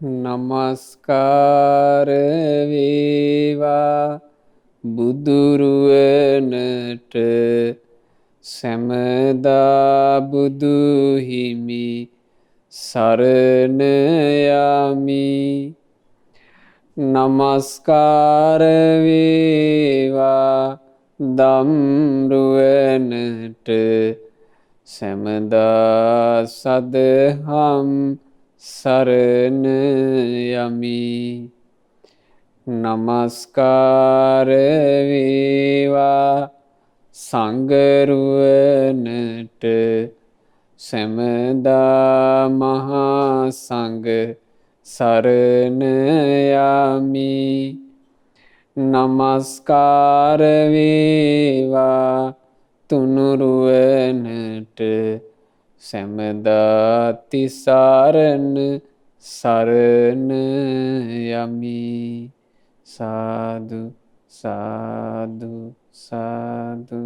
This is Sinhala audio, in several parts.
නමස්කාර වේවා බුදුරුවනට සැමදා බුදු හිමි සරණ යමි. නමස්කාර වේවා ධම්රුවනට සැමදා සදහම් සරණ යමි. නමස්කාර වේවා සංඝරුවනට සැමදා මහා සංඝ සරණ යමි. නමස්කාර වේවා තුනුරුවනට සැමදා තිසරණ සරණ යමි. සාදු සාදු සාදු.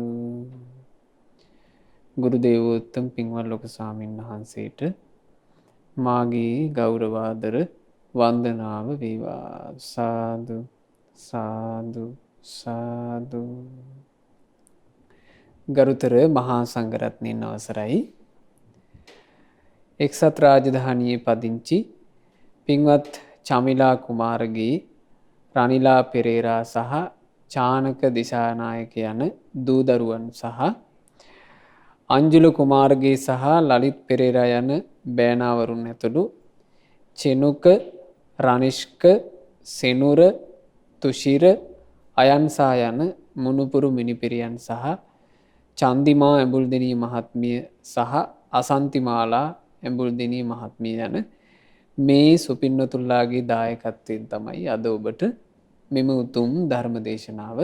ගුරු දේවෝත්තම පින්වත් ලොකු ස්වාමීන් වහන්සේට මාගේ ගෞරවාදර වන්දනාව වේවා. සාදු සාදු සාදු. ගරුතර මහා සංඝරත්නයන් අවසරයි. එක්සත් රාජධානියේ පදිංචි පින්වත් චමිලා කුමාරගේ රනිලා පෙරේරා සහ චානක දිසානායක යන දූදරුවන් සහ අංජුල කුමාරගේ සහ ලලිත් පෙරේරා යන බෑනාවරුන් ඇතුළු චෙනුක, රනිෂ්ක, සෙනුර, තුෂිර, අයන්සා යන මුණුපුරු මිනිපිරියන් සහ චන්දිමා ඇඹුල්දෙනී මහත්මිය සහ අසන්තිමාලා ඇඹුල්දෙනී මහත්මිය යන මේ සුපින්නතුල්ලාගේ දායකත්වයෙන් තමයි අද ඔබට මෙම උතුම් ධර්ම දේශනාව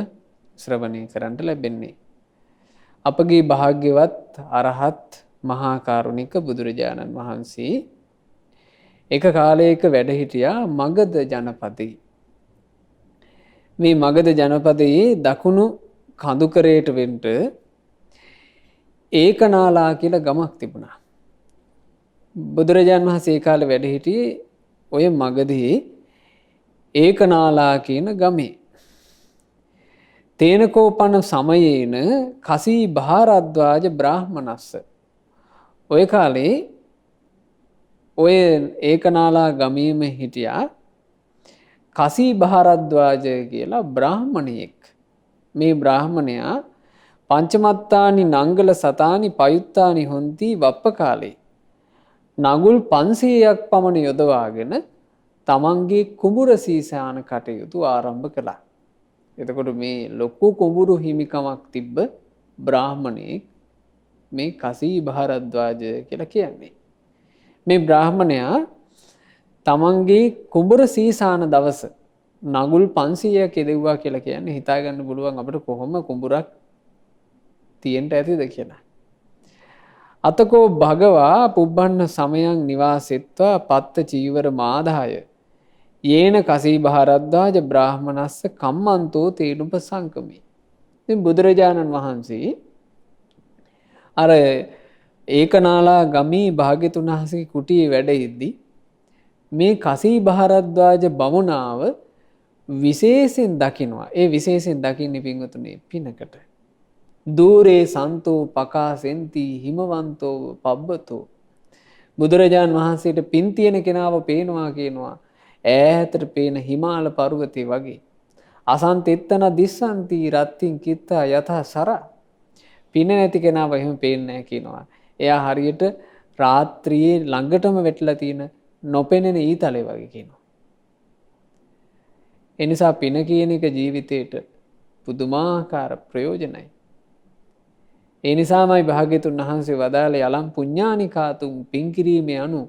ශ්‍රවණය කරන්නට ලැබෙන්නේ. අපගේ භාග්‍යවත් අරහත් මහා කරුණික බුදුරජාණන් වහන්සේ එක කාලයක වැඩ හිටියා මගධ ජනපදයේ. මේ මගධ ජනපදයේ දකුණු කඳුකරයට වෙන්න ඒකනාලා කියලා ගමක් තිබුණා. බුදුරජාණන් වහන්සේ ඒ කාලේ වැඩ හිටියේ ඔය මගධයේ ඒකනාලා කියන ගමේ. තේනකෝපන සමයේන කසී භාරද්වාජ බ්‍රාහ්මනස්ස. ඔය කාලේ ඔය ඒකනාලා ගමේම හිටියා කසී භාරද්වාජ කියලා බ්‍රාහ්මණයෙක්. මේ බ්‍රාහ්මණයා පංචමත්තානි නංගල සතානි පයුත්තානි හොන්ති වප්ප කාලේ නගුල් 500ක් පමණ යොදවාගෙන තමන්ගේ කුඹුර සීසාන කටයුතු ආරම්භ කළා. එතකොට මේ ලොකු කුඹුරු හිමිකමක් තිබ්බ බ්‍රාහ්මණයෙක් මේ කසී භාරද්වාජ කියලා කියන්නේ. මේ බ්‍රාහ්මණයා තමන්ගේ කුඹුර සීසාන දවස නගුල් 500ක් යදෙව්වා කියලා කියන්නේ හිතා ගන්න පුළුවන් අපිට කොහොම කුඹුරක් තියෙන්න ඇතිද කියලා. අතකෝ භගවා පුබ්බන්න සමයන් නිවාසෙත්වා පත්ත චීවර මාදාය යේන කසී භාරද්වාජ බ්‍රාහ්මනස්ස කම්මන්තෝ තේනුප සංකමී. ඉතින් බුදුරජාණන් වහන්සේ අර ඒකනාලා ගමේ භාග්‍යතුන් වහන්සේගේ කුටියේ වැඩ ඉද්දි මේ කසී භාරද්වාජ බමුණාව විශේෂයෙන් දකින්නවා. ඒ විශේෂයෙන් දකින්නේ පින්වතුනි පිනකට. දූරේ සන්තෝ පකාසෙන්ති හිමවන්තෝ පබ්බතෝ. බුදුරජාණන් වහන්සේට පින් තියෙන කෙනාව පේනවා කියනවා ඈතට පේන හිමාල පර්වතේ වගේ. අසන්තෙත්තන දිස්සන්ති රත්තින් කිත්තා යථා සර. පින නැති කෙනාව එහෙම පේන්නේ නැහැ කියනවා. එයා හරියට රාත්‍රියේ ළඟටම වැටලා තියෙන නොපෙනෙන ඊතලේ වගේ කියනවා. ඒ නිසා පින කියන එක ජීවිතේට පුදුමාකාර ප්‍රයෝජනයි. ඒ නිසාමයි භාග්‍යතුන් වහන්සේ වදාළේ යලම් පුඤ්ඤානි කාතුම් පින් කිරීමේ අනු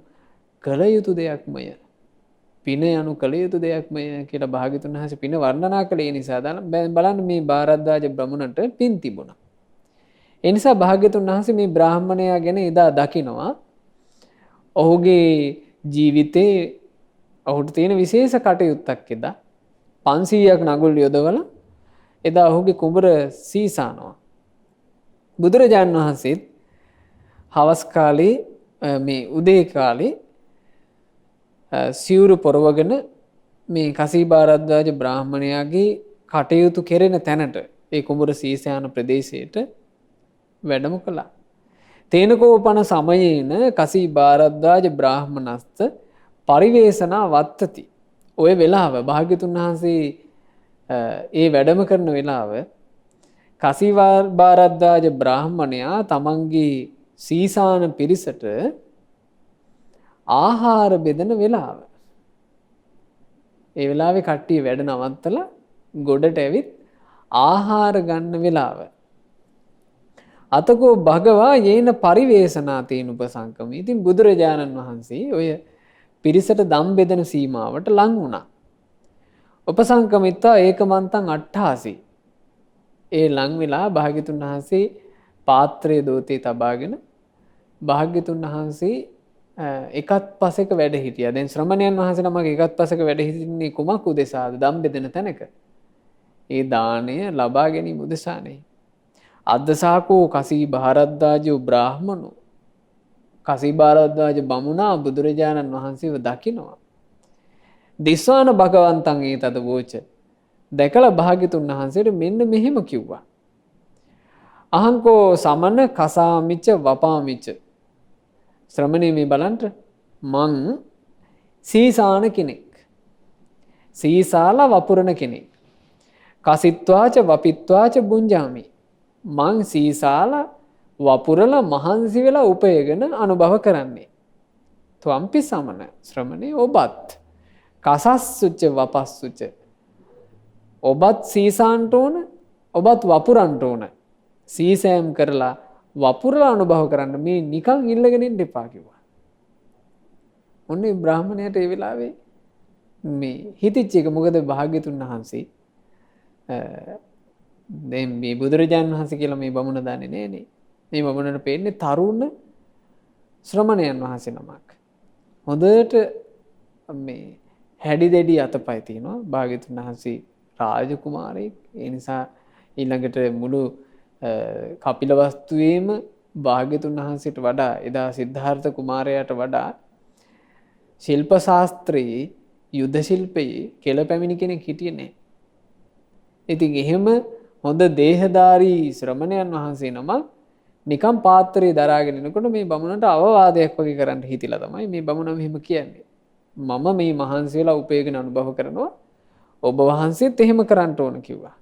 කළ යුතු දෙයක්මය. පින යනු කළ යුතු දෙයක්මය කියලා භාග්‍යතුන් වහන්සේ පින වර්ණනා කළේ නිසා බලන්න මේ භාරද්වාජ බ්‍රහ්මණට පින් තිබුණා. ඒ නිසා භාග්‍යතුන් වහන්සේ මේ බ්‍රාහ්මණයා ගැන එදා දකිනවා. ඔහුගේ ජීවිතේ ඔහුට තියෙන විශේෂ කටයුත්තක් එදා 500ක් නගුල් යොදවලා එදා ඔහුගේ කුඹර සීසානවා. බුදුරජාණන් වහන්සේත් හවස් කාලේ මේ උදේ කාලේ සිවුරු පොරවගෙන මේ කසීභාරද්වාජ බ්‍රාහ්මණයාගේ කටයුතු කෙරෙන තැනට ඒ කුඹුර සීසාන ප්‍රදේශයට වැඩම කළා. තේනකෝපන සමයේන කසීභාරද්වාජ බ්‍රාහ්මනස්ත පරිවේශනා වත්තති. ඔය වෙලාව භාග්‍යතුන් වහන්සේ ඒ වැඩම කරන වෙලාව කසීභාරද්වාජ බ්‍රාහ්මණයා තමන්ගේ සීසාන පිරිසට ආහාර බෙදන වෙලාව. ඒ වෙලාවේ කට්ටිය වැඩ නවත්තලා ගොඩට ඇවිත් ආහාර ගන්න වෙලාව. අතකෝ භගවා යේන පරිවේශනා තේන උපසංකම. ඉතින් බුදුරජාණන් වහන්සේ ඔය පිරිසට දම් බෙදන සීමාවට ලං වුණා. උපසංකමිත්තා ඒකමන්තං 88. ඒ ලං වෙලා භාග්‍යතුන් වහන්සේ පාත්‍රයේ දෝතේ තබාගෙන භාග්‍යතුන් වහන්සේ එකත් පසෙක වැඩ හිටියා. දැන් ශ්‍රමණයන් වහන්සේ නමක් එකත් පසෙක වැඩ හිටින්නේ කුමක් උදෙසාද? දම් බෙදෙන තැනක. ඒ දාණය ලබා ගැනීම උදෙසානේ. අද්දසාකෝ කසීභාරද්වාජෝ බ්‍රාහ්මණෝ. කසීභාරද්වාජ බමුණා බුදුරජාණන් වහන්සේව දකිනවා. දිස්වාන භගවන්තං ඒ තද වෝච. දැකලා භාග්‍යතුන් වහන්සේට මෙන්න මෙහෙම කිව්වා. අහංකෝ සමන කසාමිච්ච වපාමිච්ච. ශ්‍රමණේ මේ බලන්න මං සීසාන කෙනෙක්. සීසාලා වපුරන කෙනෙක්. කසිත්වාච වපිත්වාච බුංජාමි. මං සීසාලා වපුරලා මහන්සි වෙලා උපයගෙන අනුභව කරන්නේ. ත්වම්පි සමන ශ්‍රමණේ ඔබත් කසස්සුච්ච වපස්සුච්ච. ඔබත් සීසාන්ට ඕන ඔබත් වපුරන්ට ඕන. සීසෑම් කරලා වපුරලා අනුභව කරන්න මේ නිකන් ඉල්ලගෙන ඉන්න එපා කිව්වා. ඔන්න ඒ බ්‍රාහ්මණයාට ඒ වෙලාවේ මේ හිතිච්ච එක මොකද භාග්‍යතුන් වහන්සේ දැන් මේ බුදුරජාණන් වහන්සේ කියලා මේ බමුණ දන්නේ නෑනේ. මේ බමුණට පේන්නේ තරුණ ශ්‍රමණයන් වහන්සේ නමක්. හොඳට මේ හැඩි දෙඩි අතපය තියෙනවා. භාග්‍යතුන් වහන්සේ රාජකුමාරයෙක්. ඒ නිසා ඊළඟට මුළු කපිලවස්තුවේම භාග්‍යතුන් වහන්සේට වඩා එදා සිද්ධාර්ථ කුමාරයාට වඩා ශිල්ප ශාස්ත්‍රයේ යුද්ධ ශිල්පයේ කෙළ පැමිණි කෙනෙක් හිටියේ නැහැ. ඉතින් එහෙම හොඳ දේහධාරී ශ්‍රමණයන් වහන්සේ නම නිකම් පාත්‍රයේ දරාගෙන ඉනකොට මේ බමුණට අවවාදයක් වගේ කරන්න හිතිලා තමයි මේ බමුණ මෙහෙම කියන්නේ. මම මේ මහන්සි වෙලා උපයගෙන අනුභව කරනවා. ඔබ වහන්සේත් එහෙම කරන්න ඕන කිව්වා.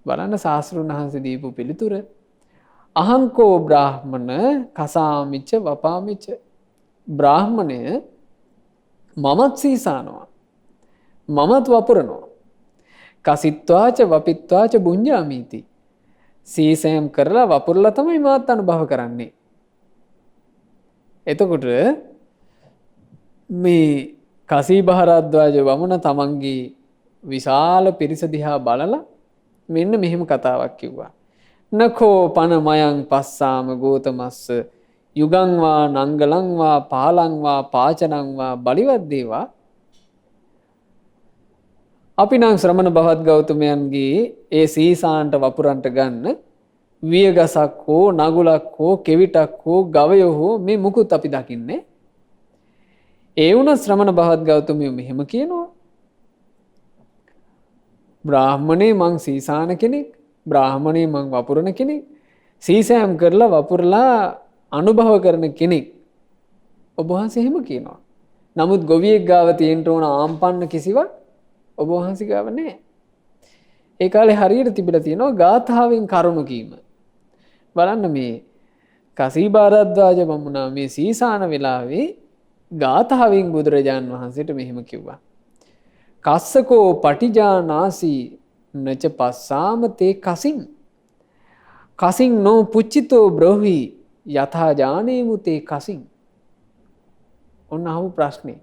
බලන්න ශාස්ත්‍රඥ වහන්සේ දීපු පිළිතුර. අහංකෝ බ්‍රාහ්මණ කසාමිච්ච වපාමිච්ච. බ්‍රාහ්මණය මමත් සීසානවා. මමත් වපුරනවා. කසිත්වාච වපිත්වාච බුංජාමීති. සීසෑම් කරලා වපුරලා තමයි මාත් අනුභව කරන්නේ. එතකොට මේ කසීභාරද්වාජ වමුණ තමන්ගේ විශාල පිරිස දිහා බලලා මෙන්න මෙහෙම කතාවක් කිව්වා. නකෝ පන මයං පස්සාම ගෝතමස්ස යුගංවා නංගලංවා පාලංවා පාචනංවා බලිවද්දේවා. අපි නම් ශ්‍රමණ බවත් ගෞතමයන්ගේ ඒ සීසාන්ට වපුරන්ට ගන්න වියගසක් හෝ නගුලක් හෝ කෙවිටක් හෝ ගවයෝ හෝ මේ මුකුත් අපි දකින්නේ. ඒ වුණ ශ්‍රමණ බවත් ගෞතමයෝ මෙහෙම කියනවා. බ්‍රාහ්මණේ මං සීසාන කෙනෙක්. බ්‍රාහ්මණේ මං වපුරන කෙනෙක්. සීසෑම් කරලා වපුරලා අනුභව කරන කෙනෙක්. ඔබ වහන්සේ එහෙම කියනවා. නමුත් ගොවියෙක් ගාව තියෙන්න ඕන ආම්පන්න කිසිවක් ඔබ වහන්සේ ගාව නැහැ. ඒ කාලේ හරියට තිබිලා තියෙනවා ගාථාවෙන් කරුණු කීම. බලන්න මේ කසීභාරද්වාජ බමුණා මේ සීසාන වෙලාවේ ගාථාවෙන් බුදුරජාන් වහන්සේට මෙහෙම කිව්වා. කස්සකෝ පටිජානාසි නච පස්සාම තේ කසින්. කසින් නෝ පුච්චිතෝ බ්‍රෝහි යථා ජානේමු තේ කසින්. ඔන්න අහපු ප්‍රශ්නේ.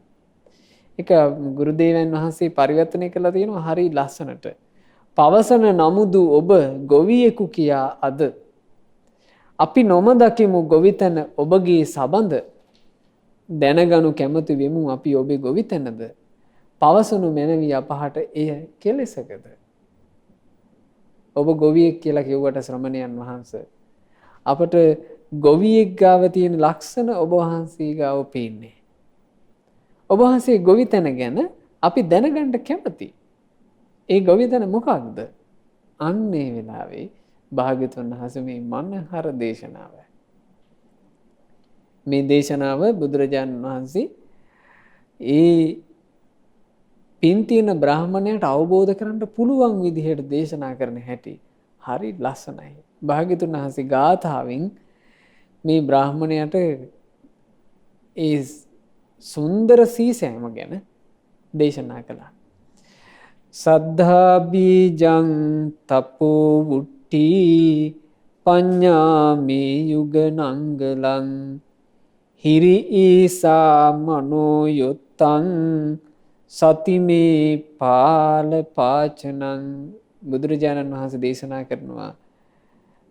එක ගුරුදේවයන් වහන්සේ පරිවර්තනය කළා තියෙනවා හරි ලස්සනට. පවසන නමුදු ඔබ ගොවියෙකු කියා අද. අපි නොමදකිමු ගොවිතැන ඔබගේ සබඳ. දැනගනු කැමති වෙමු අපි ඔබේ ගොවිතැනද. පවසනු මැනවි අපහට එය කෙලෙසකද. ඔබ ගොවියෙක් කියලා කිව්වට ශ්‍රමණයන් වහන්සේ අපට ගොවියෙක් ගාව තියෙන ලක්ෂණ ඔබ වහන්සේ ගාව පේන්නේ. ඔබ වහන්සේ ගොවිතැන ගැන අපි දැනගන්න කැමති. ඒ ගොවිතැන මොකක්ද? අන්න ඒ වෙලාවේ භාග්‍යවතුන් වහන්සේ මේ මනහර දේශනාව. මේ දේශනාව බුදුරජාණන් වහන්සේ ඒ පින් තියෙන බ්‍රාහ්මණයට අවබෝධ කරන්න පුළුවන් විදිහට දේශනා කරන හැටි හරි ලස්සනයි. භාග්‍යවතුන් වහන්සේ ගාථාවෙන් මේ බ්‍රාහ්මණයට ඒ සුන්දර සීසෑම ගැන දේශනා කළා. සද්ධා බීජං තපෝ වුට්ටි පඤ්ඤාමේ යුග නංගලං හිරි ඊසා මනෝ යොත්තං සතිමේ පාල පාචනං. බුදුරජාණන් වහන්සේ දේශනා කරනවා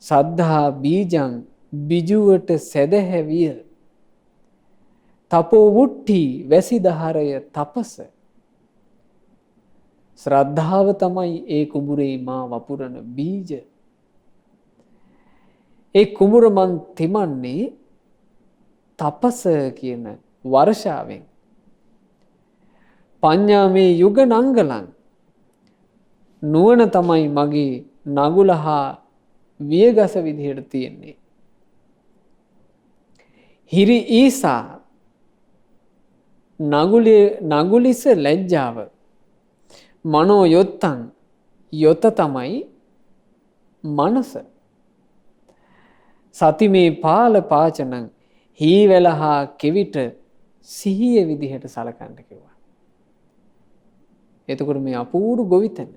සද්ධා බීජං බිජුවට සැදැහැවිය, තපෝ වුට්ටි වැසිදහරය තපස. ශ්‍රද්ධාව තමයි ඒ කුඹුරේ මා වපුරන බීජ. ඒ කුඹුර මන් තිමන්නේ තපස කියන වර්ෂාවෙන්. පඤ්ඤාමේ යුග නංගලං, නුවණ තමයි මගේ නගුල හා වියගස විදිහට තියෙන්නේ. හිරි ඊසා, නගුලිස ලැජ්ජාව. මනෝ යොත්තං, යොත තමයි මනස. සතිමේ පාල පාචනං, හීවැල හා කෙවිට සිහිය විදිහට සලකන්න කිව්වා. එතකොට මේ අපූරු ගොවිතැන.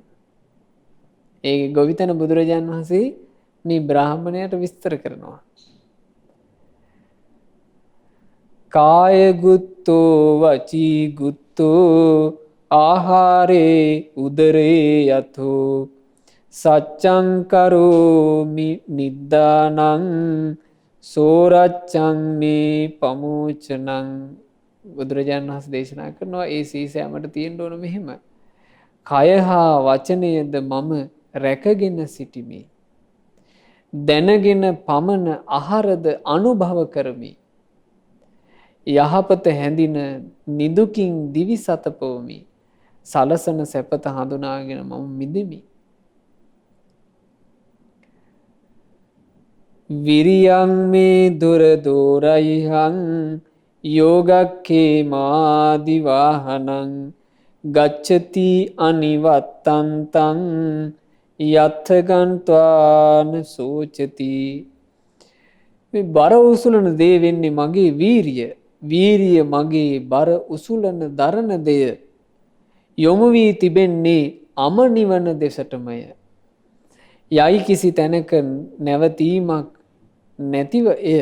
ඒ ගොවිතැන බුදුරජාණන් වහන්සේ මේ බ්‍රාහ්මණයට විස්තර කරනවා. කාය ගුත්තෝ වචී ගුත්තෝ ආහාරේ උදරේ යතෝ සච්චං කරෝමි නිද්දානං සෝරච්චං මේ පමෝචනං. බුදුරජාණන් වහන්සේ දේශනා කරනවා ඒ සීසෑමට තියෙන්න ඕන මෙහෙම. කය හා වචනයද මම රැකගෙන සිටිමි. දැනගෙන පමණ අහරද අනුභව කරමි. යහපත හැඳින නිදුකින් දිවි සතපවමි. සලසන සැපත හඳුනාගෙන මම මිදෙමි. විරියං මේ දුර දෝරයිහං යෝගක්ඛේ මාදිවාහනං ගච්ඡති අනිවත්තන්තං යත්ථ ගන්්වාන සෝචති. මේ බර උසුලන දේ වෙන්නේ මගේ වීරිය. වීරිය මගේ බර උසුලන දරන දෙය. යොමු වී තිබෙන්නේ අමනිවන දෙසටමය. යයි කිසි තැනක නැවතීමක් නැතිව එය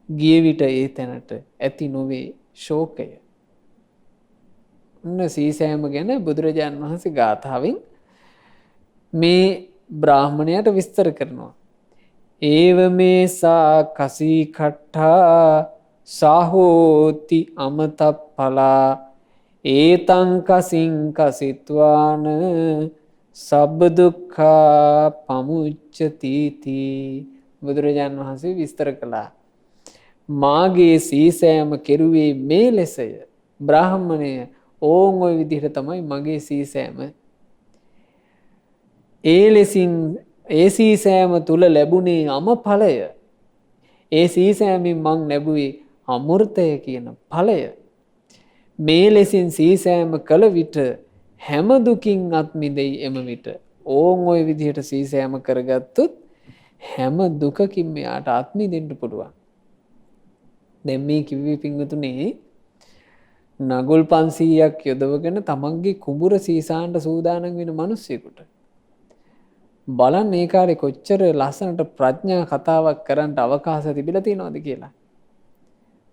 ගිය විට ඒ තැනට ඇති නොවේ ශෝකය. ඔන්න සීසෑම ගැන බුදුරජාණන් වහන්සේ ගාථාවෙන් මේ බ්‍රාහ්මණයට විස්තර කරනවා. ඒව මේසා කසී කට්ඨා සාහෝති අමතප්පලා ඒතං කසින් කසිත්වාන සබ්බ දුක්ඛා පමුච්චති. බුදුරජාණන් වහන්සේ විස්තර කළා. මාගේ සීසෑම කෙරුවේ මේ ලෙසය. බ්‍රාහ්මණය ඕන් ඔය විදිහට තමයි මගේ සීසෑම. ඒ ලෙසින් ඒ සීසෑම තුල ලැබුණේ අමඵලය. ඒ සීසෑමෙන් මං ලැබුවේ අමෘතය කියන ඵලය. මේ ලෙසින් සීසෑම කළ විට හැම දුකින් අත් මිදෙයි එම විට. ඕන් ඔය විදිහට සීසෑම කරගත්තොත් හැම දුකකින් මෙයාට අත් මිදෙන්න පුළුවන්. දැන් මේ කිව්වේ පින්වතුනේ නගුල් 500ක් යොදවගෙන තමන්ගේ කුඹුර සීසාන්න සූදානම් වෙන මිනිස්සෙකුට. බලන්න මේ කාලේ කොච්චර ලස්සනට ප්‍රඥා කතාවක් කරන්න අවකාශ තිබිලා තියෙනවද කියලා.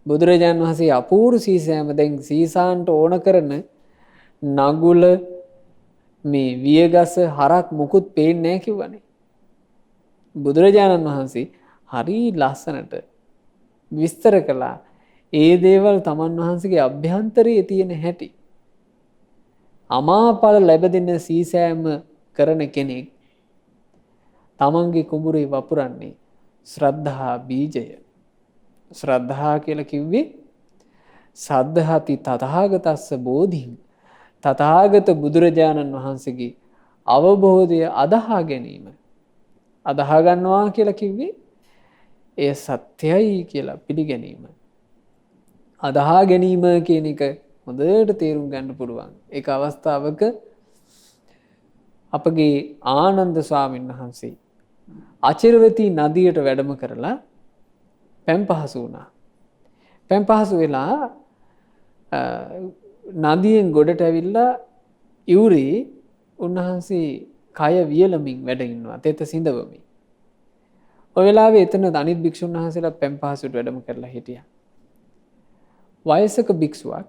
බුදුරජාණන් වහන්සේ අපූර්ව සීසෑම දැන් සීසාන්ට ඕන කරන නගුල මේ වියගස හරක් මුකුත් පේන්නේ නැහැ කිව්වනේ. බුදුරජාණන් වහන්සේ හරි ලස්සනට විස්තර කළා ඒ දේවල් තමන් වහන්සේගේ අභ්‍යන්තරයේ තියෙන හැටි. අමාඵල ලැබෙන සීසෑම කරන කෙනෙක් තමන්ගේ කුඹුරේ වපුරන්නේ ශ්‍රද්ධා බීජය. ශ්‍රද්ධා කියලා කිව්වේ සද්ධාති තථාගතස්ස බෝධින් තථාගත බුදුරජාණන් වහන්සේගේ අවබෝධය අදහා ගැනීම. අදහා ගන්නවා කියලා කිව්වේ එය සත්‍යයි කියලා පිළිගැනීම. අදහා ගැනීම කියන එක හොඳට තේරුම් ගන්න පුළුවන්. ඒක අවස්ථාවක අපගේ ආනන්ද ස්වාමීන් වහන්සේ අචිරවතී නදියට වැඩම කරලා පැන් පහසු වුණා. පැන් පහසු වෙලා නදියෙන් ගොඩට ඇවිල්ලා ඉවුරේ උන්වහන්සේ කය වියලමින් වැඩ ඉන්නවා. තෙත සිඳවමින්. ඔය වෙලාවේ එතන අනිත් භික්ෂුන් වහන්සේලා පැන් පහසුට වැඩම කරලා හිටියා. වයසක භික්ෂුවක්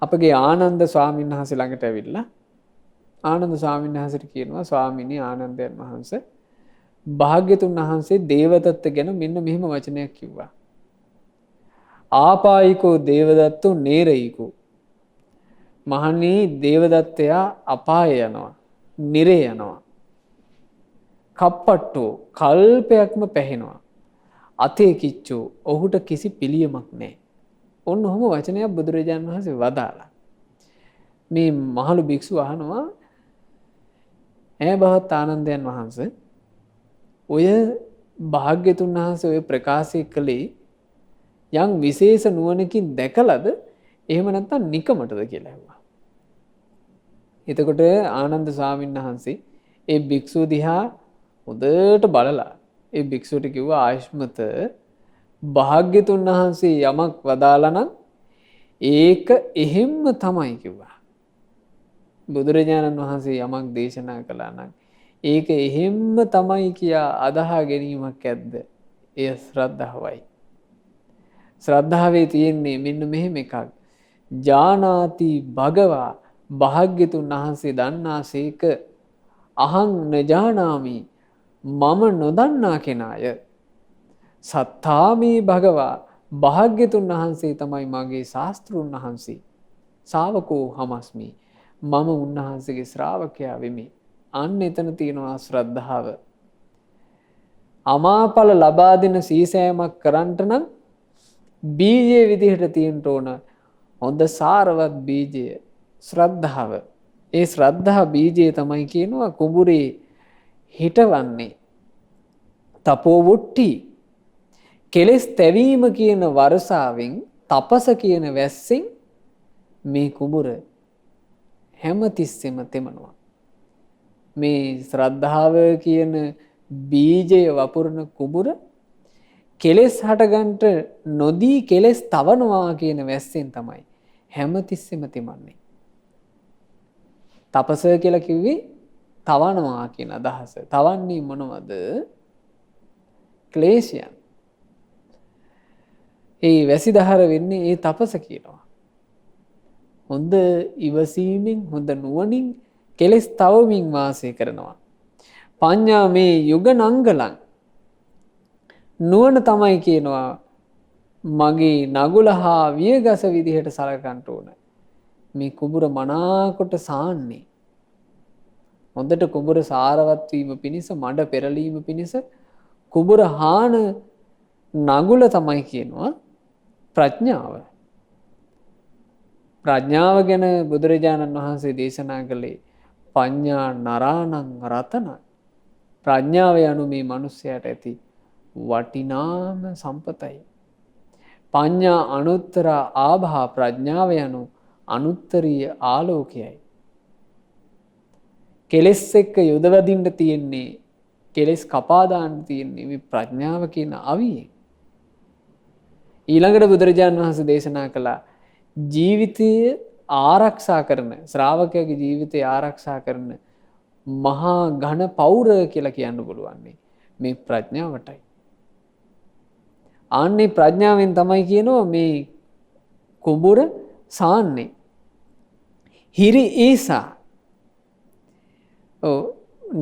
අපගේ ආනන්ද ස්වාමීන් වහන්සේ ළඟට ඇවිල්ලා ආනන්ද ස්වාමීන් වහන්සේට කියනවා ස්වාමීනි ආනන්දයන් වහන්සේ භාග්‍යතුන් වහන්සේ දේවදත්ත ගැන මෙන්න මෙහෙම වචනයක් කිව්වා. ආපායිකෝ දේවදත්තෝ නේරයිකෝ. මහණී දේවදත්තයා අපාය යනවා. නිරේ යනවා. කප්පට්ටෝ කල්පයක්ම පැහෙනවා. අතේ කිච්චෝ ඔහුට කිසි පිළියමක් නැහැ. ඔන්න ඔහොම වචනයක් බුදුරජාණන් වහන්සේ වදාලා. මේ මහලු භික්ෂුව අහනවා ඈ බවත් ආනන්දයන් වහන්සේ ඔය භාග්‍යතුන් වහන්සේ ඔය ප්‍රකාශය කළේ යම් විශේෂ නුවණකින් දැකලාද එහෙම නැත්නම් නිකමටද කියලා ඇහුවා. එතකොට ආනන්ද ස්වාමීන් වහන්සේ ඒ භික්ෂුව දිහා හොඳට බලලා ඒ භික්ෂුවට කිව්වා ආයුෂ්මත භාග්‍යතුන් වහන්සේ යමක් වදාලා නම් ඒක එහෙම්ම තමයි කිව්වා. බුදුරජාණන් වහන්සේ යමක් දේශනා කළා නම් ඒක එහෙම්ම තමයි කියා අදහා ගැනීමක් ඇද්ද? එය ශ්‍රද්ධාවයි. ශ්‍රද්ධාවේ තියෙන්නේ මෙන්න මෙහෙම එකක්. ජානාති භගවා භාග්‍යතුන් වහන්සේ දන්නාසේක අහං නජානාමි මම නොදන්නා කෙනාය. සත්තාමී භගවා භාග්‍යතුන් වහන්සේ තමයි මගේ ශාස්ත්‍රුන් වහන්සේ. ශාවකෝ හමස්මි මම උන්වහන්සේගේ ශ්‍රාවකයා වෙමි. අන්න එතන තියෙනවා ශ්‍රද්ධාව. අමාඵල ලබා දෙන සීසෑමක් කරන්නට නම් බීජයේ විදිහට තියෙන්න ඕන හොඳ සාරවත් බීජය ශ්‍රද්ධාව. ඒ ශ්‍රද්ධා බීජය තමයි කියනවා කුඹුරේ හිටවන්නේ. තපෝ වුට්ටි කෙලෙස් තැවීම කියන වර්ෂාවෙන් තපස කියන වැස්සෙන් මේ කුඹුර හැමතිස්සෙම තෙමනවා. මේ ශ්‍රද්ධාව කියන බීජය වපුරන කුඹුර කෙලෙස් හටගන්ට නොදී කෙලෙස් තවනවා කියන වැස්සෙන් තමයි හැමතිස්සෙම තෙමන්නේ. තපස කියලා කිව්වේ තවනවා කියන අදහස. තවන්නේ මොනවද? ක්ලේශයන්. ඒ වැසිදහර වෙන්නේ ඒ තපස කියනවා. හොඳ ඉවසීමෙන් හොඳ නුවණින් කෙලෙස් තවමින් වාසය කරනවා. පඤ්ඤා මේ යුග නංගලං නුවණ තමයි කියනවා මගේ නගුල හා වියගස විදිහට සලකන්න ඕන. මේ කුඹුර මනාකොට සාන්නේ. හොඳට කුඹුර සාරවත් වීම පිණිස මඩ පෙරලීම පිණිස කුඹුර හාන නගුල තමයි කියනවා ප්‍රඥාව. ප්‍රඥාව ගැන බුදුරජාණන් වහන්සේ දේශනා කළේ පඤ්ඤා නරාණං රතන. ප්‍රඥාව යනු මේ මිනිස්යාට ඇති වටිනාම සම්පතයි. පඤ්ඤා අනුත්තර ආභා ප්‍රඥාව යනු අනුත්තරීය ආලෝකයයි. කෙලෙස් එක්ක යොදවදින්න තියෙන්නේ කෙලෙස් කපා දාන්න තියෙන්නේ මේ ප්‍රඥාව කියන අවියෙන්. ඊළඟට බුදුරජාණන් වහන්සේ දේශනා කළා ජීවිතය ආරක්ෂා කරන ශ්‍රාවකයාගේ ජීවිතය ආරක්ෂා කරන මහා ඝන පෞර කියලා කියන්න පුළුවන්නේ මේ ප්‍රඥාවටයි. ආන්නේ ප්‍රඥාවෙන් තමයි කියනවා මේ කුඹුර සාන්නේ. හිරි ඊසා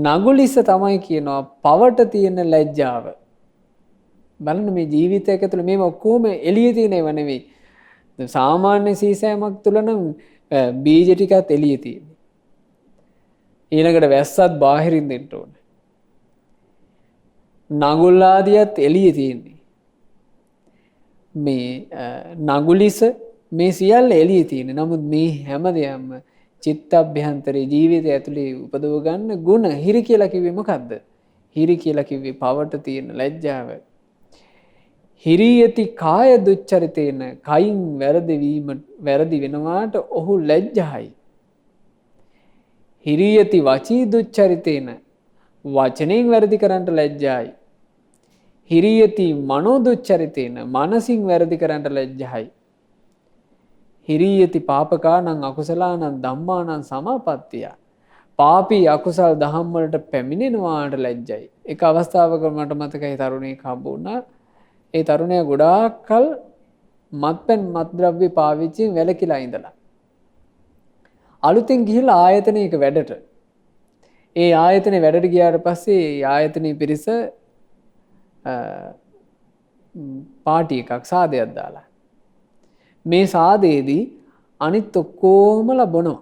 නගුලිස තමයි කියනවා පවට තියෙන ලැජ්ජාව. බලන්න මේ ජීවිතයක තුළ මේ ඔක්කොම එළිය තියෙන ඒවා නෙවෙයි. සාමාන්‍ය සීසෑමක් තුළ නම් බීජ ටිකත් එළිය තියෙන්නේ. ඊළඟට වැස්සත් බාහිරින් දෙන්න ඕනේ. නගුල් ආදියත් එළිය තියෙන්නේ. මේ නගුලිස මේ සියල්ල එළියේ තියෙන. නමුත් මේ හැම දෙයක්ම චිත්තඅභ්‍යන්තරේ ජීවිතය ඇතුලේ උපදව ගන්න ಗುಣ. හිරි කියලා කිව්වේ මොකද්ද? හිරි කියලා කිව්වේ පවට තියෙන ලැජ්ජාව. හිරියති කාය දුච්චරිතේන කයින් වැරදි වෙනවාට ඔහු ලැජ්ජයි. හිරියති වචී දුච්චරිතේන වචනයෙන් වැරදි කරන්නට ලැජ්ජයි. හිරියති මනෝ දුච්චරිතේන මනසින් වැරදි කරන්නට ලැජ්ජයි. හිරියති පාපකානං අකුසලානං ධම්මානං සමාපත්තිය. පාපී අකුසල් දහම් වලට පැමිණෙනවාට ලැජ්ජයි. එක අවස්ථාවක මට මතකයි තරුණයෙක් හම්බ වුණා. ඒ තරුණයා ගොඩාක් කල් මත්පැන් මත්ද්‍රව්‍ය පාවිච්චියෙන් වැළකීලා ඉඳලා අලුතෙන් ගිහිල්ලා ආයතනයක වැඩට. ඒ ආයතනේ වැඩට ගියාට පස්සේ ආයතනයේ පිරිස පාටි එකක් සාදයක් දාලා. මේ සාදයේදී අනිත් ඔක්කොමලා බොනවා.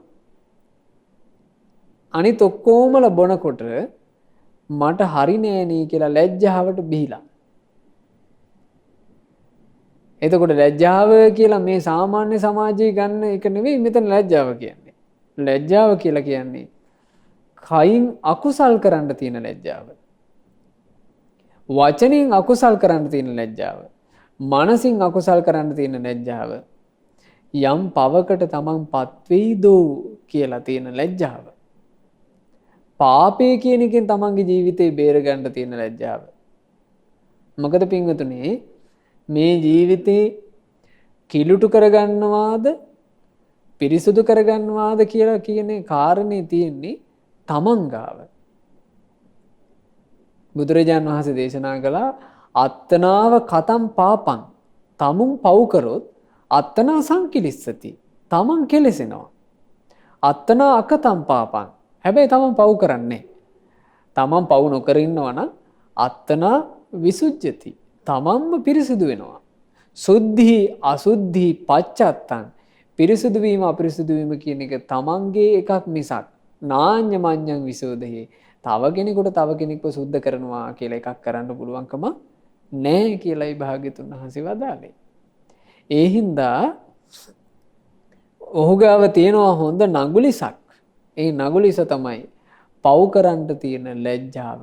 අනිත් ඔක්කොමලා බොනකොට මට හරි නෑනේ කියලා ලැජ්ජාවට බිහිලා. එතකොට ලැජ්ජාව කියලා මේ සාමාන්‍ය සමාජයේ ගන්න එක නෙවෙයි මෙතන ලැජ්ජාව කියන්නේ. ලැජ්ජාව කියලා කියන්නේ කයින් අකුසල් කරන්න තියෙන ලැජ්ජාව. වචනෙන් අකුසල් කරන්න තියෙන ලැජ්ජාව. මනසින් අකුසල් කරන්න තියෙන ලැජ්ජාව. යම් පවකට තමන් පත්වෙයිදෝ කියලා තියෙන ලැජ්ජාව. පාපය කියන එකෙන් තමන්ගේ ජීවිතේ බේරගන්න තියෙන ලැජ්ජාව. මොකද පින්වතුනි මේ ජීවිතේ කිලුටු කරගන්නවාද පිරිසුදු කරගන්නවාද කියලා කියන කාරණේ තියෙන්නේ තමන් ගාව. බුදුරජාණන් වහන්සේ දේශනා කළා අත්තනාව කතම් පාපං තමුන් පව් කරොත් අත්තනා සංකිලිස්සති තමන් කෙලෙසෙනවා. අත්තනා අකතම් පාපං හැබැයි තමන් පව් කරන්නේ. තමන් පව් නොකර ඉන්නවා නම් අත්තනා විසුජ්ජති තමන්ම පිරිසිදු වෙනවා. සුද්ධි අසුද්ධි පච්චත්තං පිරිසිදු වීම අපිරිසිදු වීම කියන එක තමන්ගේ එකක් මිසක් නාඤ්ඤ මඤ්ඤං විසෝධේ තව කෙනෙකුට තව කෙනෙක්ව සුද්ධ කරනවා කියලා එකක් කරන්න පුළුවන්කම නැහැ කියලායි භාග්‍යතුන් වහන්සේ වදාළේ. ඒ හින්දා ඔහු ගාව තියෙනවා හොඳ නගුලිසක්. ඒ නගුලිස තමයි පව් කරන්න තියෙන ලැජ්ජාව.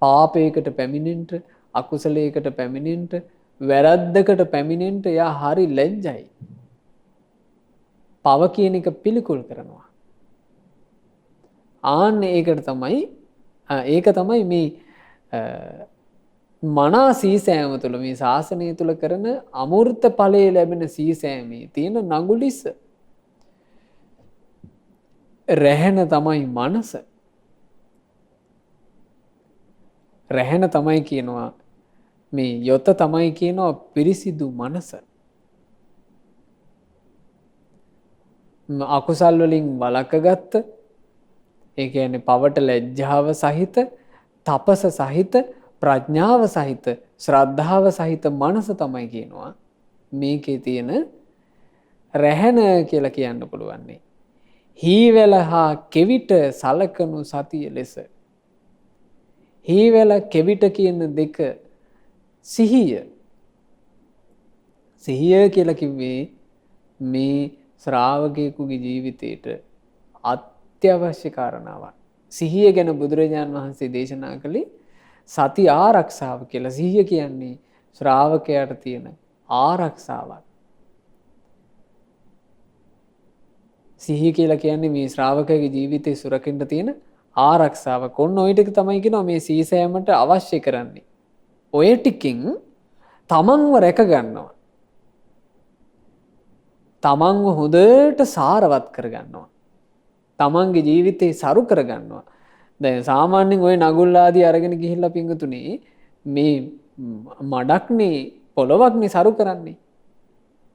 පාපයකට පැමිණෙන්න, අකුසලයකට පැමිණෙන්න, වැරද්දකට පැමිණෙන්න යා හරි ලැජ්ජයි. පව කියන එක පිළිකුල් කරනවා. ආන්න ඒක තමයි මේ මනා සීසෑම තුළ මේ ශාසනය තුළ කරන අමෘත ඵලයේ ලැබෙන සීසෑමේ තියෙන නගුලිස. රැහෙන තමයි මනස. රැහෙන තමයි කියනවා මේ යොත තමයි කියනවා පිරිසිදු මනස. අකුසල් වලින් වළක්වගත්ත ඒ කියන්නේ පවට ලැජ්ජාව සහිත, තපස සහිත, ප්‍රඥාව සහිත, ශ්‍රද්ධාව සහිත මනස තමයි කියනවා මේකේ තියෙන රැහෙන කියලා කියන්න පුළුවන්. හීවැල හා කෙවිට සලකනු සතිය ලෙස. හීවැල කෙවිට කියන දෙක සිහිය. සිහිය කියලා කිව්වේ මේ ශ්‍රාවකයෙකුගේ ජීවිතයට අත්‍යවශ්‍ය කාරණාවක්. සිහිය ගැන බුදුරජාණන් වහන්සේ දේශනා කළේ සති ආරක්ෂාව කියලා. සිහිය කියන්නේ ශ්‍රාවකයාට තියෙන ආරක්ෂාවක්. සිහිය කියලා කියන්නේ මේ ශ්‍රාවකයාගේ ජීවිතේ සුරකින්න තියෙන ආරක්ෂාවක්. ඔන්න ඔය ටික තමයි කියනවා මේ සීසෑමට අවශ්‍ය කරන්නේ. ඔය ටිකෙන් තමන්ව රැක ගන්නවා. තමන්ව හොඳට සාරවත් කරගන්නවා. තමන්ගේ ජීවිතේ සරු කරගන්නවා. දැන් සාමාන්‍යයෙන් ওই නගුල් ආදී අරගෙන ගිහිල්ලා පිංගුතුනේ මේ මඩක්නේ පොළවක්නේ සරු කරන්නේ.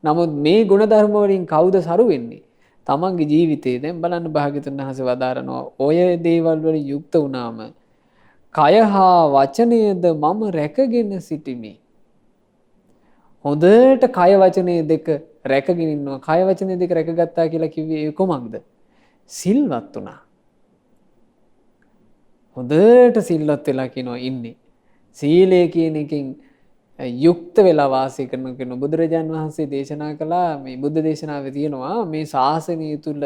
නමුත් මේ ගුණධර්ම වලින් කවුද සරු වෙන්නේ? තමන්ගේ ජීවිතේ. දැන් බලන්න භාග්‍යතුන් වහන්සේ වදාරනවා ඔය දේවල් වලින් යුක්ත වුණාම කය හා වචනයද මම රැකගෙන සිටිමි. හොඳට කය වචනේ දෙක රැකගෙන ඉන්නවා. කය වචනේ දෙක රැකගත්තා කියලා කිව්වේ කොහොමද? සිල්වත් වුණා. හොඳට සිල්වත් වෙලා කියනවා ඉන්නේ. සීලය කියන එකෙන් යුක්ත වෙලා වාසය කරන කෙනෙකු. බුදුරජාණන් වහන්සේ දේශනා කළා මේ බුද්ධ දේශනාවේ තියෙනවා මේ ශාසනය තුල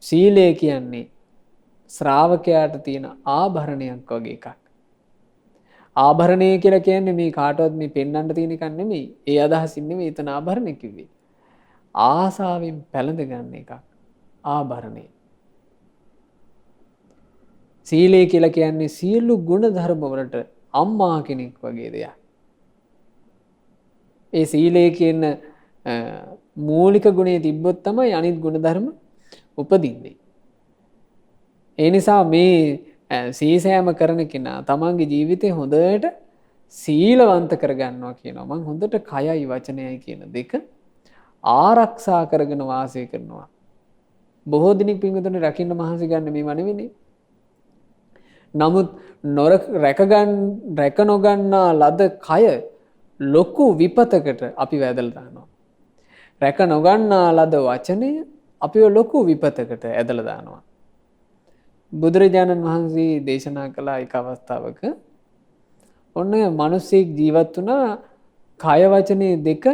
සීලය කියන්නේ ශ්‍රාවකයාට තියෙන ආභරණයක් වගේ එකක්. ආභරණය කියලා කියන්නේ මේ කාටවත් මේ පෙන්වන්න තියෙන එකක් නෙමෙයි. ඒ අදහසින් නෙමෙයි එතන ආභරණය කිව්වේ. ආසාවෙන් පැලඳ ගන්න එකක්. ආභරණය. සීලය කියලා කියන්නේ සියලු ගුණ ධර්ම වලට අම්මා කෙනෙක් වගේ දෙයක්. ඒ සීලය කියන මූලික ගුණය තිබ්බොත් තමයි අනිත් ගුණ ධර්ම උපදින්නේ. ඒ නිසා මේ සීසෑම කරන කෙනා තමන්ගේ ජීවිතේ හොඳට සීලවන්ත කරගන්නවා කියනවා. මං හොඳට කයයි වචනයයි කියන දෙක ආරක්ෂා කරගෙන වාසය කරනවා. බොහෝ දිනක් පින්වතුනි රකින්න මහන්සි ගන්න මේව නෙවෙයි. නමුත් රැක නොගන්නා ලද කය ලොකු විපතකට අපි වැදලා දානවා. රැක නොගන්නා ලද වචනය අපිව ලොකු විපතකට ඇදලා දානවා. බුදුරජාණන් වහන්සේ දේශනා කළ එක අවස්ථාවක ඔන්න මිනිස්සෙක් ජීවත් වුණා කය වචනේ දෙක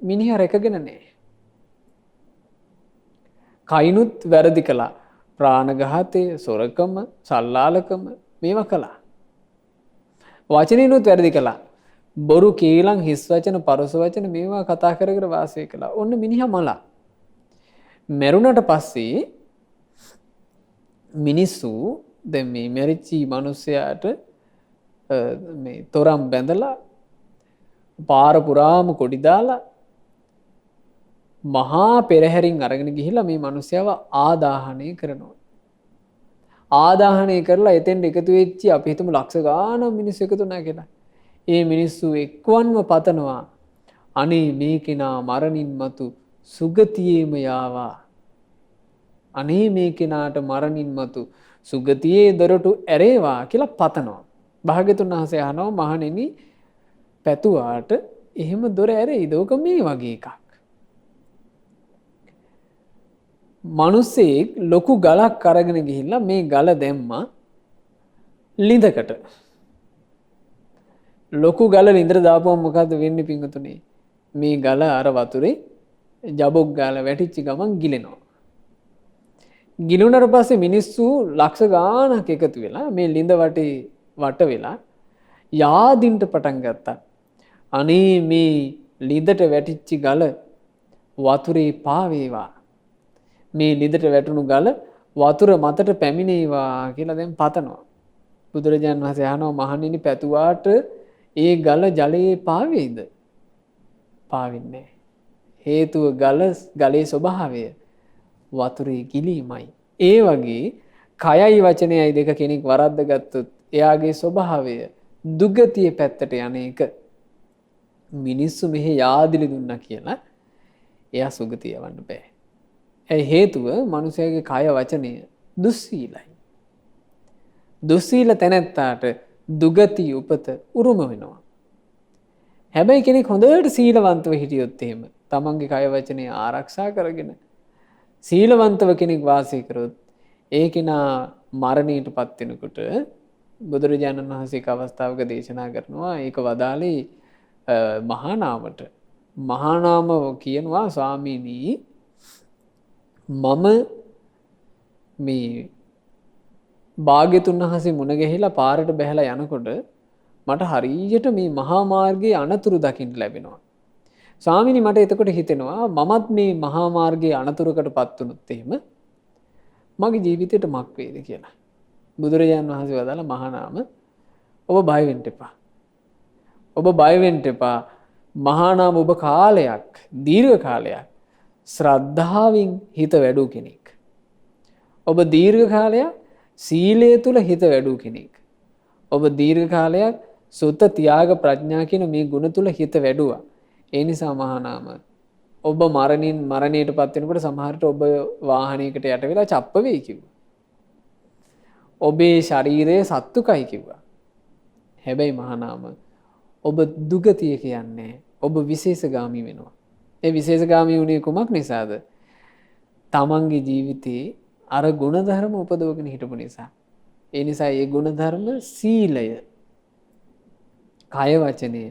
මිනිහා රැකගෙන නැහැ. කයිනුත් වැරදි කළා. ප්‍රාණඝාතය, සොරකම, සල්ලාලකම මේවා කළා. වචනිනුත් වැරදි කළා. බොරු කීලම් හිස් වචන පරස වචන මේවා කතා කර කර වාසය කළා. ඔන්න මිනිහා මලා. මැරුණට පස්සේ මිනිස්සු දැන් මේ මැරිච්චි මිනිස්සයාට මේ තොරම් බැඳලා පාර පුරාම කොඩි දාලා මහා පෙරහැරින් අරගෙන ගිහිල්ලා මේ මිනිස්සයව ආදාහනය කරනවා. ආදාහනය කරලා එතෙන්ට එකතු වෙච්චි අපි හිතමු ලක්ෂ ගාණක් මිනිස්සු එකතු වුණා කියලා. ඒ මිනිස්සු එක්වන්ව පතනවා අනේ මේ කෙනා මරණින් මතු සුගතියේම යාවා. අනේ මේ කෙනාට මරණින් මතු සුගතියේ දොරටු ඇරේවා කියලා පතනවා. භාග්‍යතුන් වහන්සේ අහනවා මහණෙනි පැතුවාට එහෙම දොර ඇරෙයිද? ඕක මේ වගේ එකක්. මිනිස්සෙක් ලොකු ගලක් අරගෙන ගිහිල්ලා මේ ගල දැම්මා ලිඳකට. ලොකු ගල ලිඳට දාපුවම මොකද්ද වෙන්නේ පින්වතුනි? මේ ගල අර වතුරේ ජබොක් ගාලා වැටිච්ච ගමන් ගිලෙනවා. ගිලුණාට පස්සේ මිනිස්සු ලක්ෂ ගාණක් එකතු වෙලා මේ ලිඳ වටේ වට වෙලා යාදින්ට පටන් ගත්තා. අනේ මේ ලිඳට වැටිච්ච ගල වතුරේ පාවේවා. මේ ලිඳට වැටුණු ගල වතුර මතට පැමිණේවා කියලා දැන් පතනවා. බුදුරජාණන් වහන්සේ අහනවා මහණෙනි පැතුවාට ඒ ගල ජලයේ පාවේද? පාවෙන්නේ නැහැ. හේතුව ගලේ ස්වභාවය වතුරේ ගිලීමයි. ඒ වගේ කයයි වචනයයි දෙක කෙනෙක් වරද්ද ගත්තොත් එයාගේ ස්වභාවය දුගතිය පැත්තට යන එක. මිනිස්සු මෙහි යාදිලි දුන්නා කියලා එයා සුගතිය යවන්න බෑ. ඒ හේතුව මනුස්සයාගේ කය වචනය දුස්සීලයි. දුස්සීල තැනැත්තාට දුගති උපත උරුම වෙනවා. හැබැයි කෙනෙක් හොඳට සීලවන්තව හිටියොත් එහෙම තමන්ගේ කය වචනය ආරක්ෂා කරගෙන සීලවන්තව කෙනෙක් වාසය කරොත් ඒ කෙනා මරණයට පත් වෙනකොට බුදුරජාණන් වහන්සේ එක් අවස්ථාවක දේශනා කරනවා ඒක වදාළේ මහා නාමට. මහා නාම කියනවා ස්වාමීනි මම මේ භාග්‍යතුන් වහන්සේ මුණ ගැහිලා පාරට බැහැලා යනකොට මට හරියට මේ මහා මාර්ගයේ අනතුරු දකින්න ලැබෙනවා. ස්වාමීනි මට එතකොට හිතෙනවා මමත් මේ මහා මාර්ගයේ අනතුරකටපත් වුණොත් එහෙම මගේ ජීවිතේට මක් වේද කියලා. බුදුරජාණන් වහන්සේ වදාළ මහා නාම ඔබ බය වෙන්න එපා. ඔබ බය වෙන්න එපා. මහා නාම ඔබ කාලයක් දීර්ඝ කාලයක් ශ්‍රද්ධාවෙන් හිත වැඩූ කෙනෙක්. ඔබ දීර්ඝ කාලයක් සීලය තුල හිත වැඩූ කෙනෙක්. ඔබ දීර්ඝ කාලයක් සුත ත්‍යාග ප්‍රඥා කියන මේ ගුණ තුල හිත වැඩුවා. ඒ නිසා මහා නාම ඔබ මරණයටපත් වෙනකොට සමහරට ඔබ වාහනයකට යට වෙලා චප්ප වෙයි කිව්වා. ඔබේ ශරීරය සත්තුකයි කිව්වා. හැබැයි මහා නාම ඔබ දුගතිය කියන්නේ ඔබ විශේෂගාමී වෙනවා. ඒ විශේෂගාමී වුණේ කුමක් නිසාද? තමන්ගේ ජීවිතේ අර ගුණධර්ම උපදවගෙන හිටපු නිසා. ඒ නිසා ඒ ගුණධර්ම සීලය, කය වචනය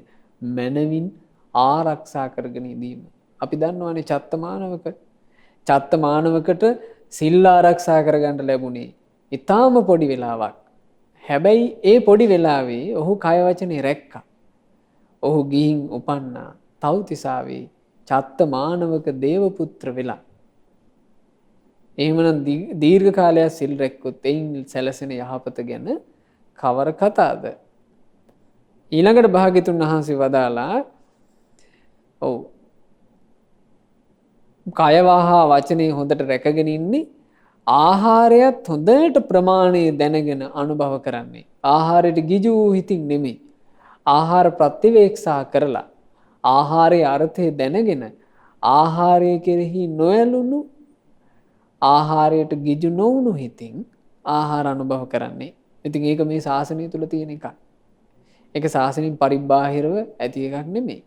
මනවින් ආරක්ෂා කරගෙන ඉදීම. අපි දන්නවානේ චත්තමානවකට සිල් ආරක්ෂා කරගන්න ලැබුණේ ඊටාම පොඩි වෙලාවක්. හැබැයි ඒ පොඩි වෙලාවේ ඔහු කය වචනේ රැක්කා. ඔහු ගිහින් උපන්නා තව්තිසාවේ චත්තමානවක දේවපුත්‍ර වෙලා. එහෙමනම් දීර්ඝ කාලයක් සිල් රැක්කොත් එයින් සැලසෙන යහපත ගැන කවර කතාද? ඊළඟට භාග්‍යතුන් වහන්සේ වදාලා ඔව් කය වහා වචනේ හොඳට රැකගෙන ඉන්නේ ආහාරයත් හොඳට ප්‍රමාණය දැනගෙන අනුභව කරන්නේ. ආහාරයට ගිජු හිතින් නෙමෙයි. ආහාර ප්‍රතිවේක්ෂා කරලා ආහාරයේ අර්ථය දැනගෙන ආහාරය කෙරෙහි නොඇලුණු ආහාරයට ගිජු නොවුණු හිතින් ආහාර අනුභව කරන්නේ. ඉතින් ඒක මේ ශාසනය තුල තියෙන එකක්. ඒක ශාසනයෙන් පරිබාහිරව ඇති එකක් නෙමෙයි.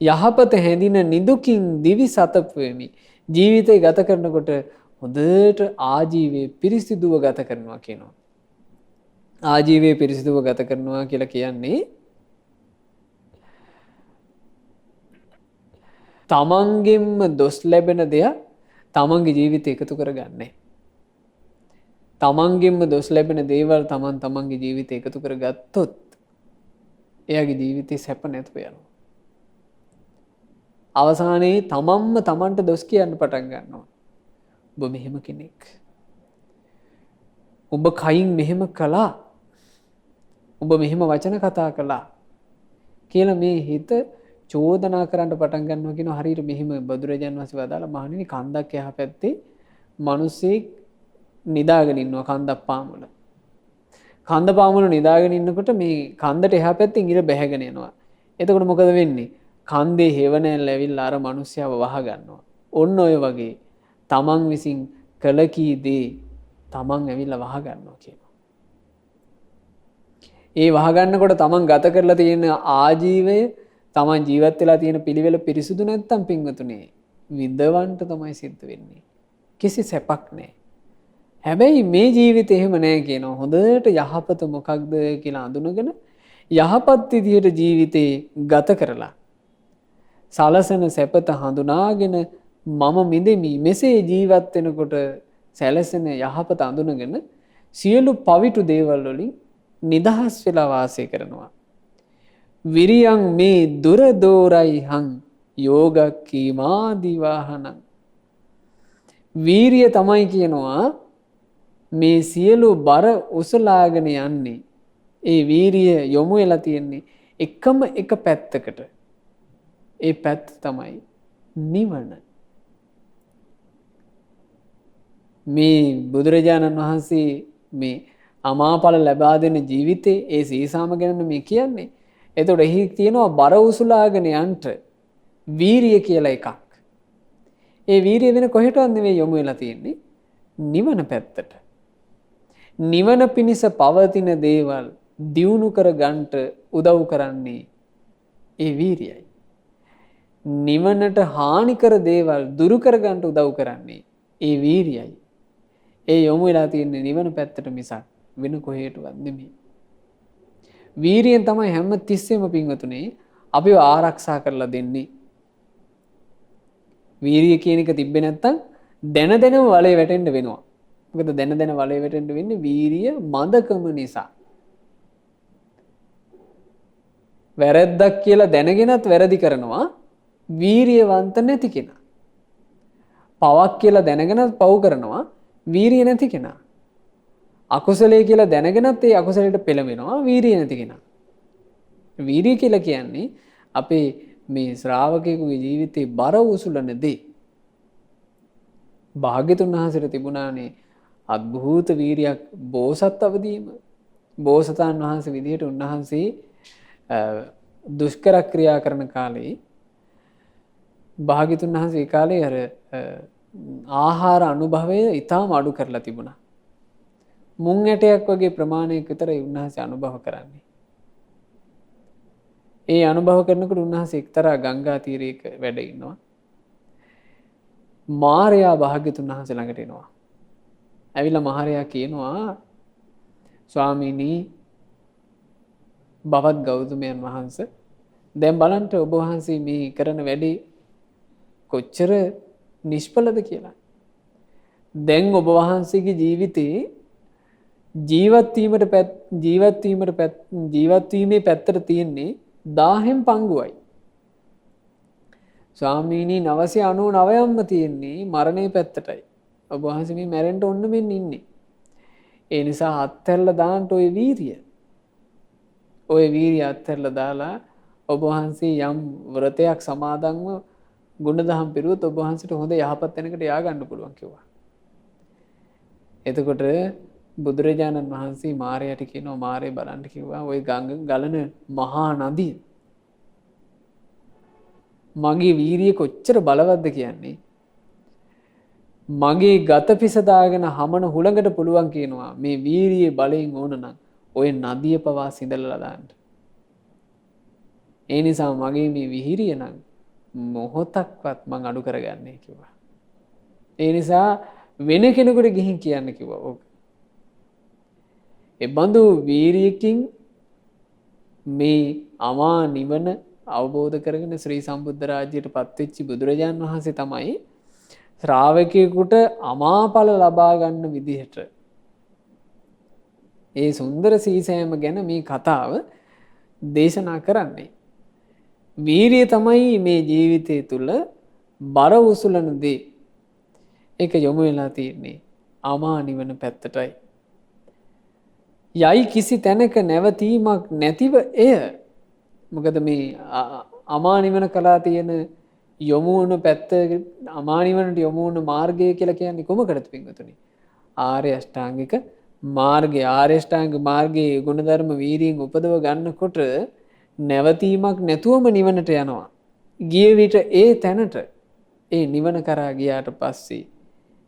යහපත හැඳින නිදුකින් දිවි සතපුවෙමි. ජීවිතය ගත කරනකොට හොඳට ආජීවයේ පිරිසිදුව ගත කරනවා කියනවා. ආජීවයේ පිරිසිදුව ගත කරනවා කියලා කියන්නේ තමන්ගෙන්ම දොස් ලැබෙන දෙයක් තමන්ගේ ජීවිතය එකතු කරගන්නේ. තමන්ගෙන්ම දොස් ලැබෙන දේවල් තමන්ගේ ජීවිතය එකතු කරගත්තොත් එයාගේ ජීවිතේ සැප නැතුව යනවා. අවසානයේ තමන්ම තමන්ට දොස් කියන්න පටන් ගන්නවා. ඔබ මෙහෙම කෙනෙක්. ඔබ කයින් මෙහෙම කළා. ඔබ මෙහෙම වචන කතා කළා කියලා මේ හිත චෝදනා කරන්න පටන් ගන්නවා කියන හරියට මෙහෙම බුදුරජාණන් වහන්සේ වදාලා මහණෙනි කන්දක් එහා පැත්තේ මිනිස්සෙක් නිදාගෙන ඉන්නවා කන්දක් පාමුල. කන්ද පාමුල නිදාගෙන ඉන්නකොට මේ කන්දට එහා පැත්තෙන් ඉර බැහැගෙන යනවා. එතකොට මොකද වෙන්නේ? කන්දේ හේවණැල්ල ඇවිල්ලා අර මිනිස්සයව වහ ගන්නවා. ඔන්න ඔය වගේ තමන් විසින් කළ කී දේ තමන් ඇවිල්ලා වහ ගන්නවා කියනවා. ඒ වහ ගන්නකොට තමන් ගත කරලා තියෙන ආජීවය තමන් ජීවත් වෙලා තියෙන පිළිවෙල පිරිසුදු නැත්තම් පින්වතුනේ විඳවන්ට තමයි සිද්ධ වෙන්නේ. කිසි සැපක් නැහැ. හැබැයි මේ ජීවිතේ එහෙම නැහැ කියනවා. හොඳට යහපත මොකක්ද කියලා අඳුනගෙන යහපත් විදියට ජීවිතේ ගත කරලා සලසන සැපත හඳුනාගෙන මම මිදෙමි මෙසේ ජීවත් වෙනකොට සැලසෙන යහපත අඳුනගෙන සියලු පවිටු දේවල් වලින් නිදහස් වෙලා වාසය කරනවා. විරියං මේ දුර දෝරයි හං යෝගක්ඛීමාදි වාහනං. වීරිය තමයි කියනවා මේ සියලු බර උසලාගෙන යන්නේ. ඒ වීරිය යොමු වෙලා තියෙන්නේ එකම එක පැත්තකට. ඒ පැත්ත තමයි නිවන. මේ බුදුරජාණන් වහන්සේ මේ අමාඵල ලබා දෙන ජීවිතේ ඒ සීසාම ගැන මේ කියන්නේ. එතකොට එහි තියෙනවා බර උසුලාගෙන යන්න වීරිය කියලා එකක්. ඒ වීරිය වෙන කොහෙටවත් නෙවෙයි යොමු වෙලා තියෙන්නේ නිවන පැත්තට. නිවන පිණිස පවතින දේවල් දියුණු කර ගන්නට උදව් කරන්නේ ඒ වීරියයි. නිවනට හානි කර දේවල් දුරු කර ගන්නට උදව් කරන්නේ ඒ වීරියයි. ඒ යොමු වෙලා තියෙන්නේ නිවන පැත්තට මිසක් වෙන කොහෙටවත් නෙමෙයි. වීරියෙන් තමයි හැම තිස්සෙම පින්වතුනේ අපිව ආරක්ෂා කරලා දෙන්නේ. වීරිය කියන එක තිබ්බේ නැත්තම් දැන දැනම වලේ වැටෙන්න වෙනවා. මොකද දැන දැන වලේ වැටෙන්න වෙන්නේ වීරිය මදකම නිසා. වැරද්දක් කියලා දැනගෙනත් වැරදි කරනවා වීරියවන්ත නැති කෙනා. පවක් කියලා දැනගෙනත් පව් කරනවා වීරිය නැති කෙනා. අකුසලයේ කියලා දැනගෙනත් ඒ අකුසලයට පෙළඹෙනවා වීරිය නැති කෙනා. වීරිය කියලා කියන්නේ අපේ මේ ශ්‍රාවකයෙකුගේ ජීවිතේ බර උසුලන දේ. භාග්‍යතුන් වහන්සේට තිබුණානේ අద్භූත වීරියක් බෝසත් අවදීම. බෝසතාන් වහන්සේ විදිහට උන්වහන්සේ දුෂ්කර ක්‍රියා කරන කාලේ භාග්‍යතුන් වහන්සේ ඒ කාලේ අර ආහාර අනුභවය ඊටාම අඩු කරලා තිබුණා. මුං ඇටයක් වගේ ප්‍රමාණයක විතරයි උන්වහන්සේ අනුභව කරන්නේ. ඒ අනුභව කරනකොට උන්වහන්සේ එක්තරා ගංගා තීරයක වැඩ ඉන්නවා. මාරයා භාග්‍යතුන් වහන්සේ ළඟට එනවා. ඇවිල්ලා මාරයා කියනවා ස්වාමීනි බවත් ගෞතමයන් වහන්සේ දැන් බලන්න ඔබ වහන්සේ මේ කරන වැඩේ කොච්චර නිෂ්ඵලද කියලා. දැන් ඔබ වහන්සේගේ ජීවිතේ ජීවත්වීමේ පැත්තට තියෙන්නේ 1000න් පංගුවයි. ස්වාමීනී 999ක්ම තියෙන්නේ මරණය පැත්තටයි. ඔබ වහන්සේ මේ මැරෙන්න ඔන්න මෙන්න ඉන්නේ. ඒ නිසා අත්හැරලා දාන්න ඔය වීරිය. ඔය වීරිය අත්හැරලා දාලා ඔබ වහන්සේ යම් වෘතයක් සමාදන්ව ගුණදහම් පිරුවොත් ඔබ වහන්සේට හොඳ යහපත් තැනකට යා ගන්න පුළුවන් කිව්වා. එතකොට බුදුරජාණන් වහන්සේ මාරයට කියනවා මාරේ බලන්න කිව්වා ওই ගලන මහා නදිය මගේ වීරිය කොච්චර බලවත්ද කියන්නේ. මගේ ගත පිස දාගෙන හමන හුළඟට පුළුවන් කියනවා මේ වීරියේ බලයෙන් ඕන නම් ඔය නදිය පවා සිඳලලා දාන්න. ඒ නිසා මගේ මේ විහිරිය නම් මොහොතක්වත් මං අඩු කරගන්නේ කිව්වා. ඒ නිසා වෙන කෙනෙකුට ගිහින් කියන්න කිව්වා. ඕක. ඒ බඳු වීරියකින් මේ අමා නිවන අවබෝධ කරගෙන ශ්‍රී සම්බුද්ධ රාජ්‍යයට පත්වෙච්ච බුදුරජාණන් වහන්සේ තමයි ශ්‍රාවකයෙකුට අමාඵල ලබා ගන්න විදිහට ඒ සුන්දර සීසෑම ගැන මේ කතාව දේශනා කරන්නේ. වීරිය තමයි මේ ජීවිතය තුළ බර උසුලන දේ. ඒක යොමු වෙලා තියෙන්නේ අමා නිවන පැත්තටයි. යයි කිසි තැනක නැවතීමක් නැතිව එය. මොකද මේ අමා නිවන කලා තියෙන යොමු වුණු පැත්ත අමා නිවනට යොමු වුණු මාර්ගය කියලා කියන්නේ කොමකටද පින්වතුනි? ආර්ය අෂ්ටාංගික මාර්ගය. ආර්ය අෂ්ටාංග මාර්ගයේ ගුණධර්ම වීරියෙන් උපදව ගන්නකොට නැවතීමක් නැතුවම නිවනට යනවා. ගිය විට ඒ තැනට ඒ නිවන කරා ගියාට පස්සේ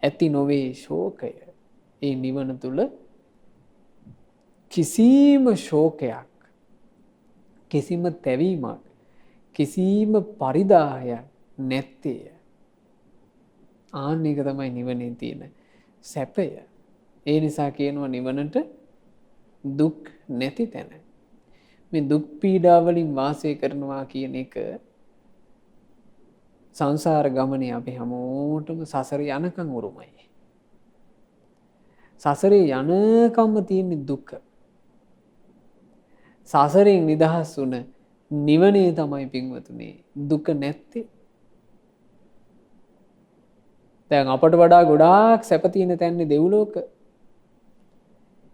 ඇති නොවේ ශෝකය. ඒ නිවන තුල කිසිම ශෝකයක්, කිසිම තැවීමක්, කිසිම පරිදාහයක් නැත්තේ. ආන්න එක තමයි නිවනේ තියෙන සැපය. ඒ නිසා කියනවා නිවනට දුක් නැති තැන. මේ දුක් පීඩා වලින් වාසය කරනවා කියන එක සංසාර ගමනේ අපි හැමෝටම සසරේ යනකම් උරුමයි. සසරේ යනකම්ම තියෙන දුක. සසරෙන් නිදහස් වුණ නිවනේ තමයි පින්වතුනි දුක නැත්තේ. දැන් අපට වඩා ගොඩාක් සැප තියෙන තැන්නේ දෙව්ලෝක.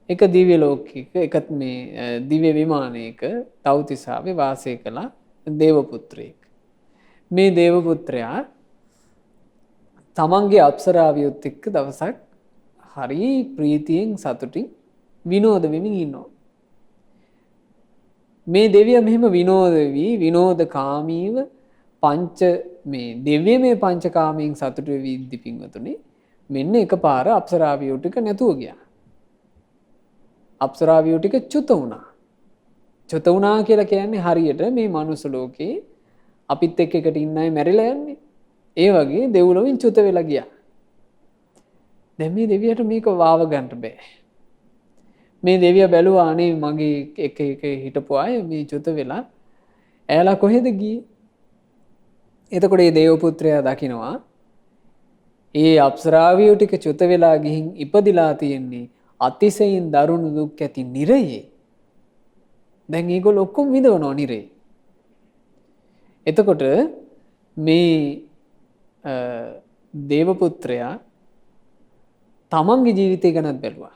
එක දිව්‍ය ලෝකයක එකත් මේ දිව්‍ය විමානයක තව්තිසාවේ වාසය කළ දේව පුත්‍රයෙක්. මේ දේව පුත්‍රයා තමන්ගේ අප්සරාවියොත් එක්ක දවසක් හරි ප්‍රීතියෙන් සතුටින් විනෝද වෙමින් ඉන්නවා. මේ දෙවිය මෙහෙම විනෝද වී විනෝදකාමීව පංච මේ දෙවියමය පංචකාමයෙන් සතුටු වෙවි ඉද්දි පින්වතුනි මෙන්න එකපාර අප්සරාවියෝ ටික නැතුව ගියා. අප්සරාවියෝ ටික චුත වුණා. චුත වුණා කියලා කියන්නේ හරියට මේ මනුස්ස ලෝකේ අපිත් එක්ක එකට ඉන්න අය මැරිලා යන්නේ. ඒ වගේ දෙව්ලොවින් චුත වෙලා ගියා. දැන් මේ දෙවියට මේක වාව ගන්න බෑ. මේ දෙවිය බැලුවා අනේ මගේ එක හිටපු අය මේ චුත වෙලා ඈලා කොහෙද ගියේ? එතකොට මේ දේව පුත්‍රයා දකිනවා ඒ අප්සරාවියෝ ටික චුත වෙලා ගිහින් ඉපදිලා තියෙන්නේ අතිශයින් දරුණු දුක් ඇති නිරයේ. දැන් ඒගොල්ලෝ ඔක්කොම විඳවනවා නිරේ. එතකොට මේ දේව පුත්‍රයා තමන්ගේ ජීවිතය ගැනත් බැලුවා.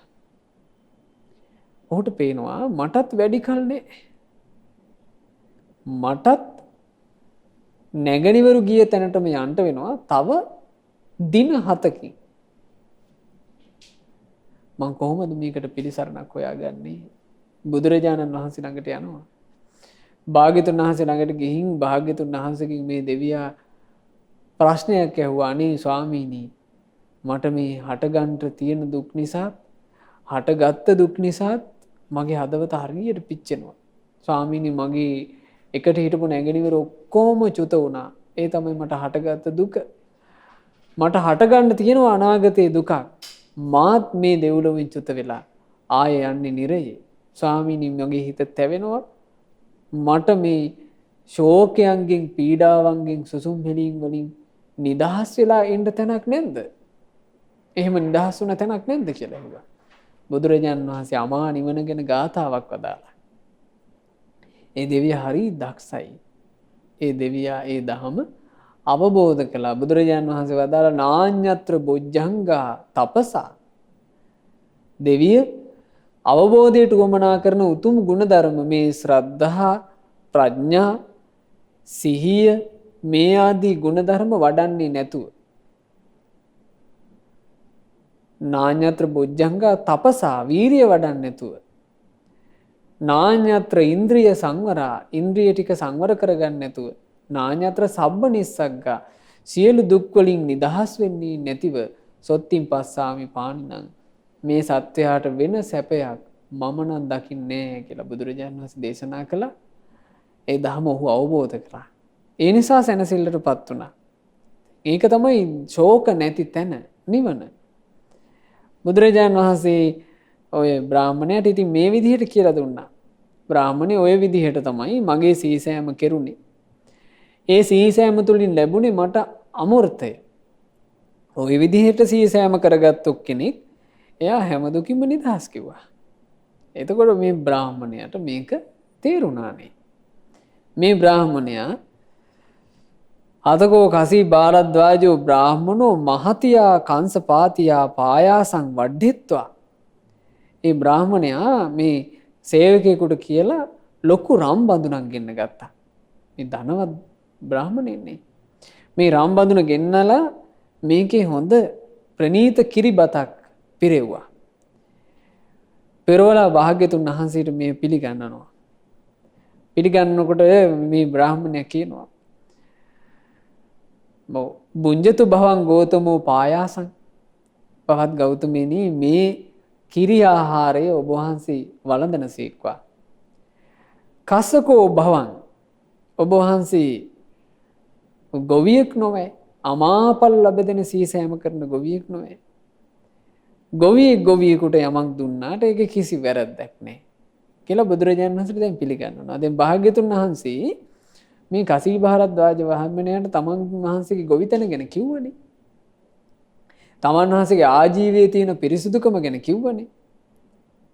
ඔහුට පේනවා මටත් වැඩි කල් නෑ. මටත් නැගණිවරු ගිය තැනටම යන්න වෙනවා තව දින 7කින්. මං කොහොමද මේකට පිළිසරණක් හොයාගන්නේ? බුදුරජාණන් වහන්සේ ළඟට යනවා. භාග්‍යතුන් වහන්සේ ළඟට ගිහින් භාග්‍යතුන් වහන්සේගෙන් මේ දෙවියා ප්‍රශ්නයක් ඇහුවා. අනේ ස්වාමීනි මට මේ හටගන්ට තියෙන දුක් නිසා හටගත්ත දුක් නිසා මගේ හදවත හරියට පිච්චෙනවා. ස්වාමීනි මගේ එකට හිටපු නැගණිවර ඔක්කොම චුත වුණා. ඒ තමයි මට හටගත්ත දුක. මට හටගන්න තියෙනවා අනාගතයේ දුකක්. මාත් මේ දෙව්ලොවින් චුත වෙලා ආයෙ යන්නේ නිරයේ. ස්වාමීනි මගේ හිත තැවෙනවා. මට මේ ශෝකයන්ගෙන් පීඩාවන්ගෙන් සුසුම් හෙලීම් වලින් නිදහස් වෙලා ඉන්න තැනක් නැද්ද? එහෙම නිදහස් වුණ තැනක් නැද්ද කියලා ඇහුවා. බුදුරජාණන් වහන්සේ අමා නිවන ගැන ගාථාවක් වදාළා. ඒ දෙවියා හරි දක්ෂයි. ඒ දෙවියා ඒ දහම අවබෝධ කළා. බුදුරජාණන් වහන්සේ වදාළා නාඤ්ඤත්‍ර බොජ්ජංගා තපසා. දෙවිය අවබෝධයට උවමනා කරන උතුම් ගුණධර්ම මේ ශ්‍රද්ධා, ප්‍රඥා, සිහිය මේ ආදී ගුණධර්ම වඩන්නේ නැතුව නාඤ්ඤත්‍ර බොජ්ජංගා තපසා වීරිය වඩන්නේ නැතුව නාඤ්ඤත්‍ර ඉන්ද්‍රිය සංවරා ඉන්ද්‍රිය ටික සංවර කරගන්න නැතුව නාඤ්ඤත්‍ර සබ්බ නිස්සග්ගා සියලු දුක් වලින් නිදහස් වෙන්නේ නැතිව සොත්තින් පස්සාමි පානිනං මේ සත්වයාට වෙන සැපයක් මම නම් දකින්නේ නැහැ කියලා බුදුරජාණන් වහන්සේ දේශනා කළා. ඒ ධර්ම ඔහු අවබෝධ කරා. ඒ නිසා සැනසෙල්ලටපත් වුණා. ඒක තමයි ශෝක නැති තැන නිවන. බුදුරජාණන් වහන්සේ ඔය බ්‍රාහමණයට ඉතින් මේ විදිහට කියලා දුන්නා. බ්‍රාහමණය ඔය විදිහට තමයි මගේ සීසෑම කෙරුණේ. ඒ සීසෑම තුලින් ලැබුණේ මට අමෘතය. ඔය විදිහට සීසෑම කරගත්තු කෙනෙක් එයා හැම දුකින්ම නිදහස් කිව්වා. එතකොට මේ බ්‍රාහමණයට මේක තේරුණානේ. මේ බ්‍රාහමණයා අතකෝ කසී භාරද්වාජෝ බ්‍රාහමනෝ මහතියා කංසපාතියා පායාසං වඩ්ඩිත්වා. ඒ බ්‍රාහමණයා මේ සේවකයෙකුට කියලා ලොකු රම් බඳුනක් ගෙන්න ගත්තා. මේ ධනවත් බ්‍රාහමණයෙන්නේ. මේ රම් බඳුන ගෙන්නලා මේකේ හොඳ ප්‍රණීත කිරිබතක් පිරෙව්වා. පෙරවලා භාග්‍යතුන් වහන්සේට මේ පිළිගන්නනවා. පිළිගන්නකොට මේ බ්‍රාහමණයා කියනවා බුඤ්ජතු භවං ගෝතමෝ පායාසං. පවත් ගෞතමෙනි මේ කිරි ආහාරය ඔබ වහන්සේ වළඳන සීක්වා. කස්සකෝ භවං ඔබ වහන්සේ ගොවියෙක් නොවේ. අමාපල් ලැබෙන සීසෑම කරන ගොවියෙක් නොවේ. ගොවියෙකුට යමක් දුන්නාට ඒක කිසි වැරද්දක් නැහැ කියලා බුදුරජාණන් වහන්සේ දැන් පිළිගන්නවා. දැන් භාග්‍යතුන් වහන්සේ මේ කසී භාරද්වාජ බ්‍රාහමණයාට තමන් වහන්සේගේ ගොවිතැන ගැන කිව්වනේ. තමන් වහන්සේගේ ආජීවයේ තියෙන පිරිසුදුකම ගැන කිව්වනේ.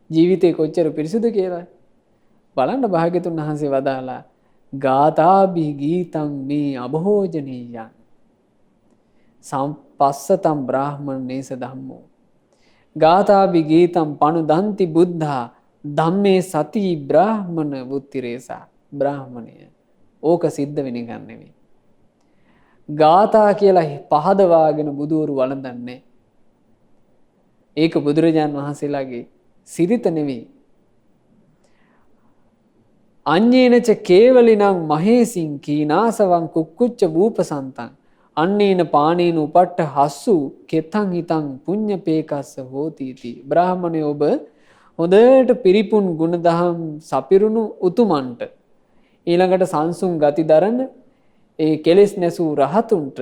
ජීවිතේ කොච්චර පිරිසුදු කියලා. බලන්න භාග්‍යතුන් වහන්සේ වදාලා ගාථාභි ගීතං මේ අභෝජනීයං සම්පස්සතම් බ්‍රාහමණේස ධම්මෝ. ගාථාභි ගීතම් පනුදන්ති බුද්ධා ධම්මේ සති බ්‍රාහමණ වුත්තිරේසා. බ්‍රාහමණය ඕක සිද්ධ වෙන එකක් නෙවෙයි. ගාථා කියලා පහදවාගෙන බුදුවරු වළඳන්නේ. ඒක බුදුරජාණන් වහන්සේලාගේ සිරිත නෙවෙයි. අඤ්ඤේනච කේවලිනං මහේසින් කීනාසවං කුක්කුච්ච වූපසන්තං අන්නේන පානේන උපට්ඨ හස්සු කෙතං හිතං පුඤ්ඤපේකස්ස හෝතිති. බ්‍රාහමණය ඔබ හොඳට පිරිපුන් ගුණදහම් සපිරුණු උතුමන්ට ඊළඟට සංසුන් ගති දරන ඒ කෙලෙස් නැසූ රහතුන්ට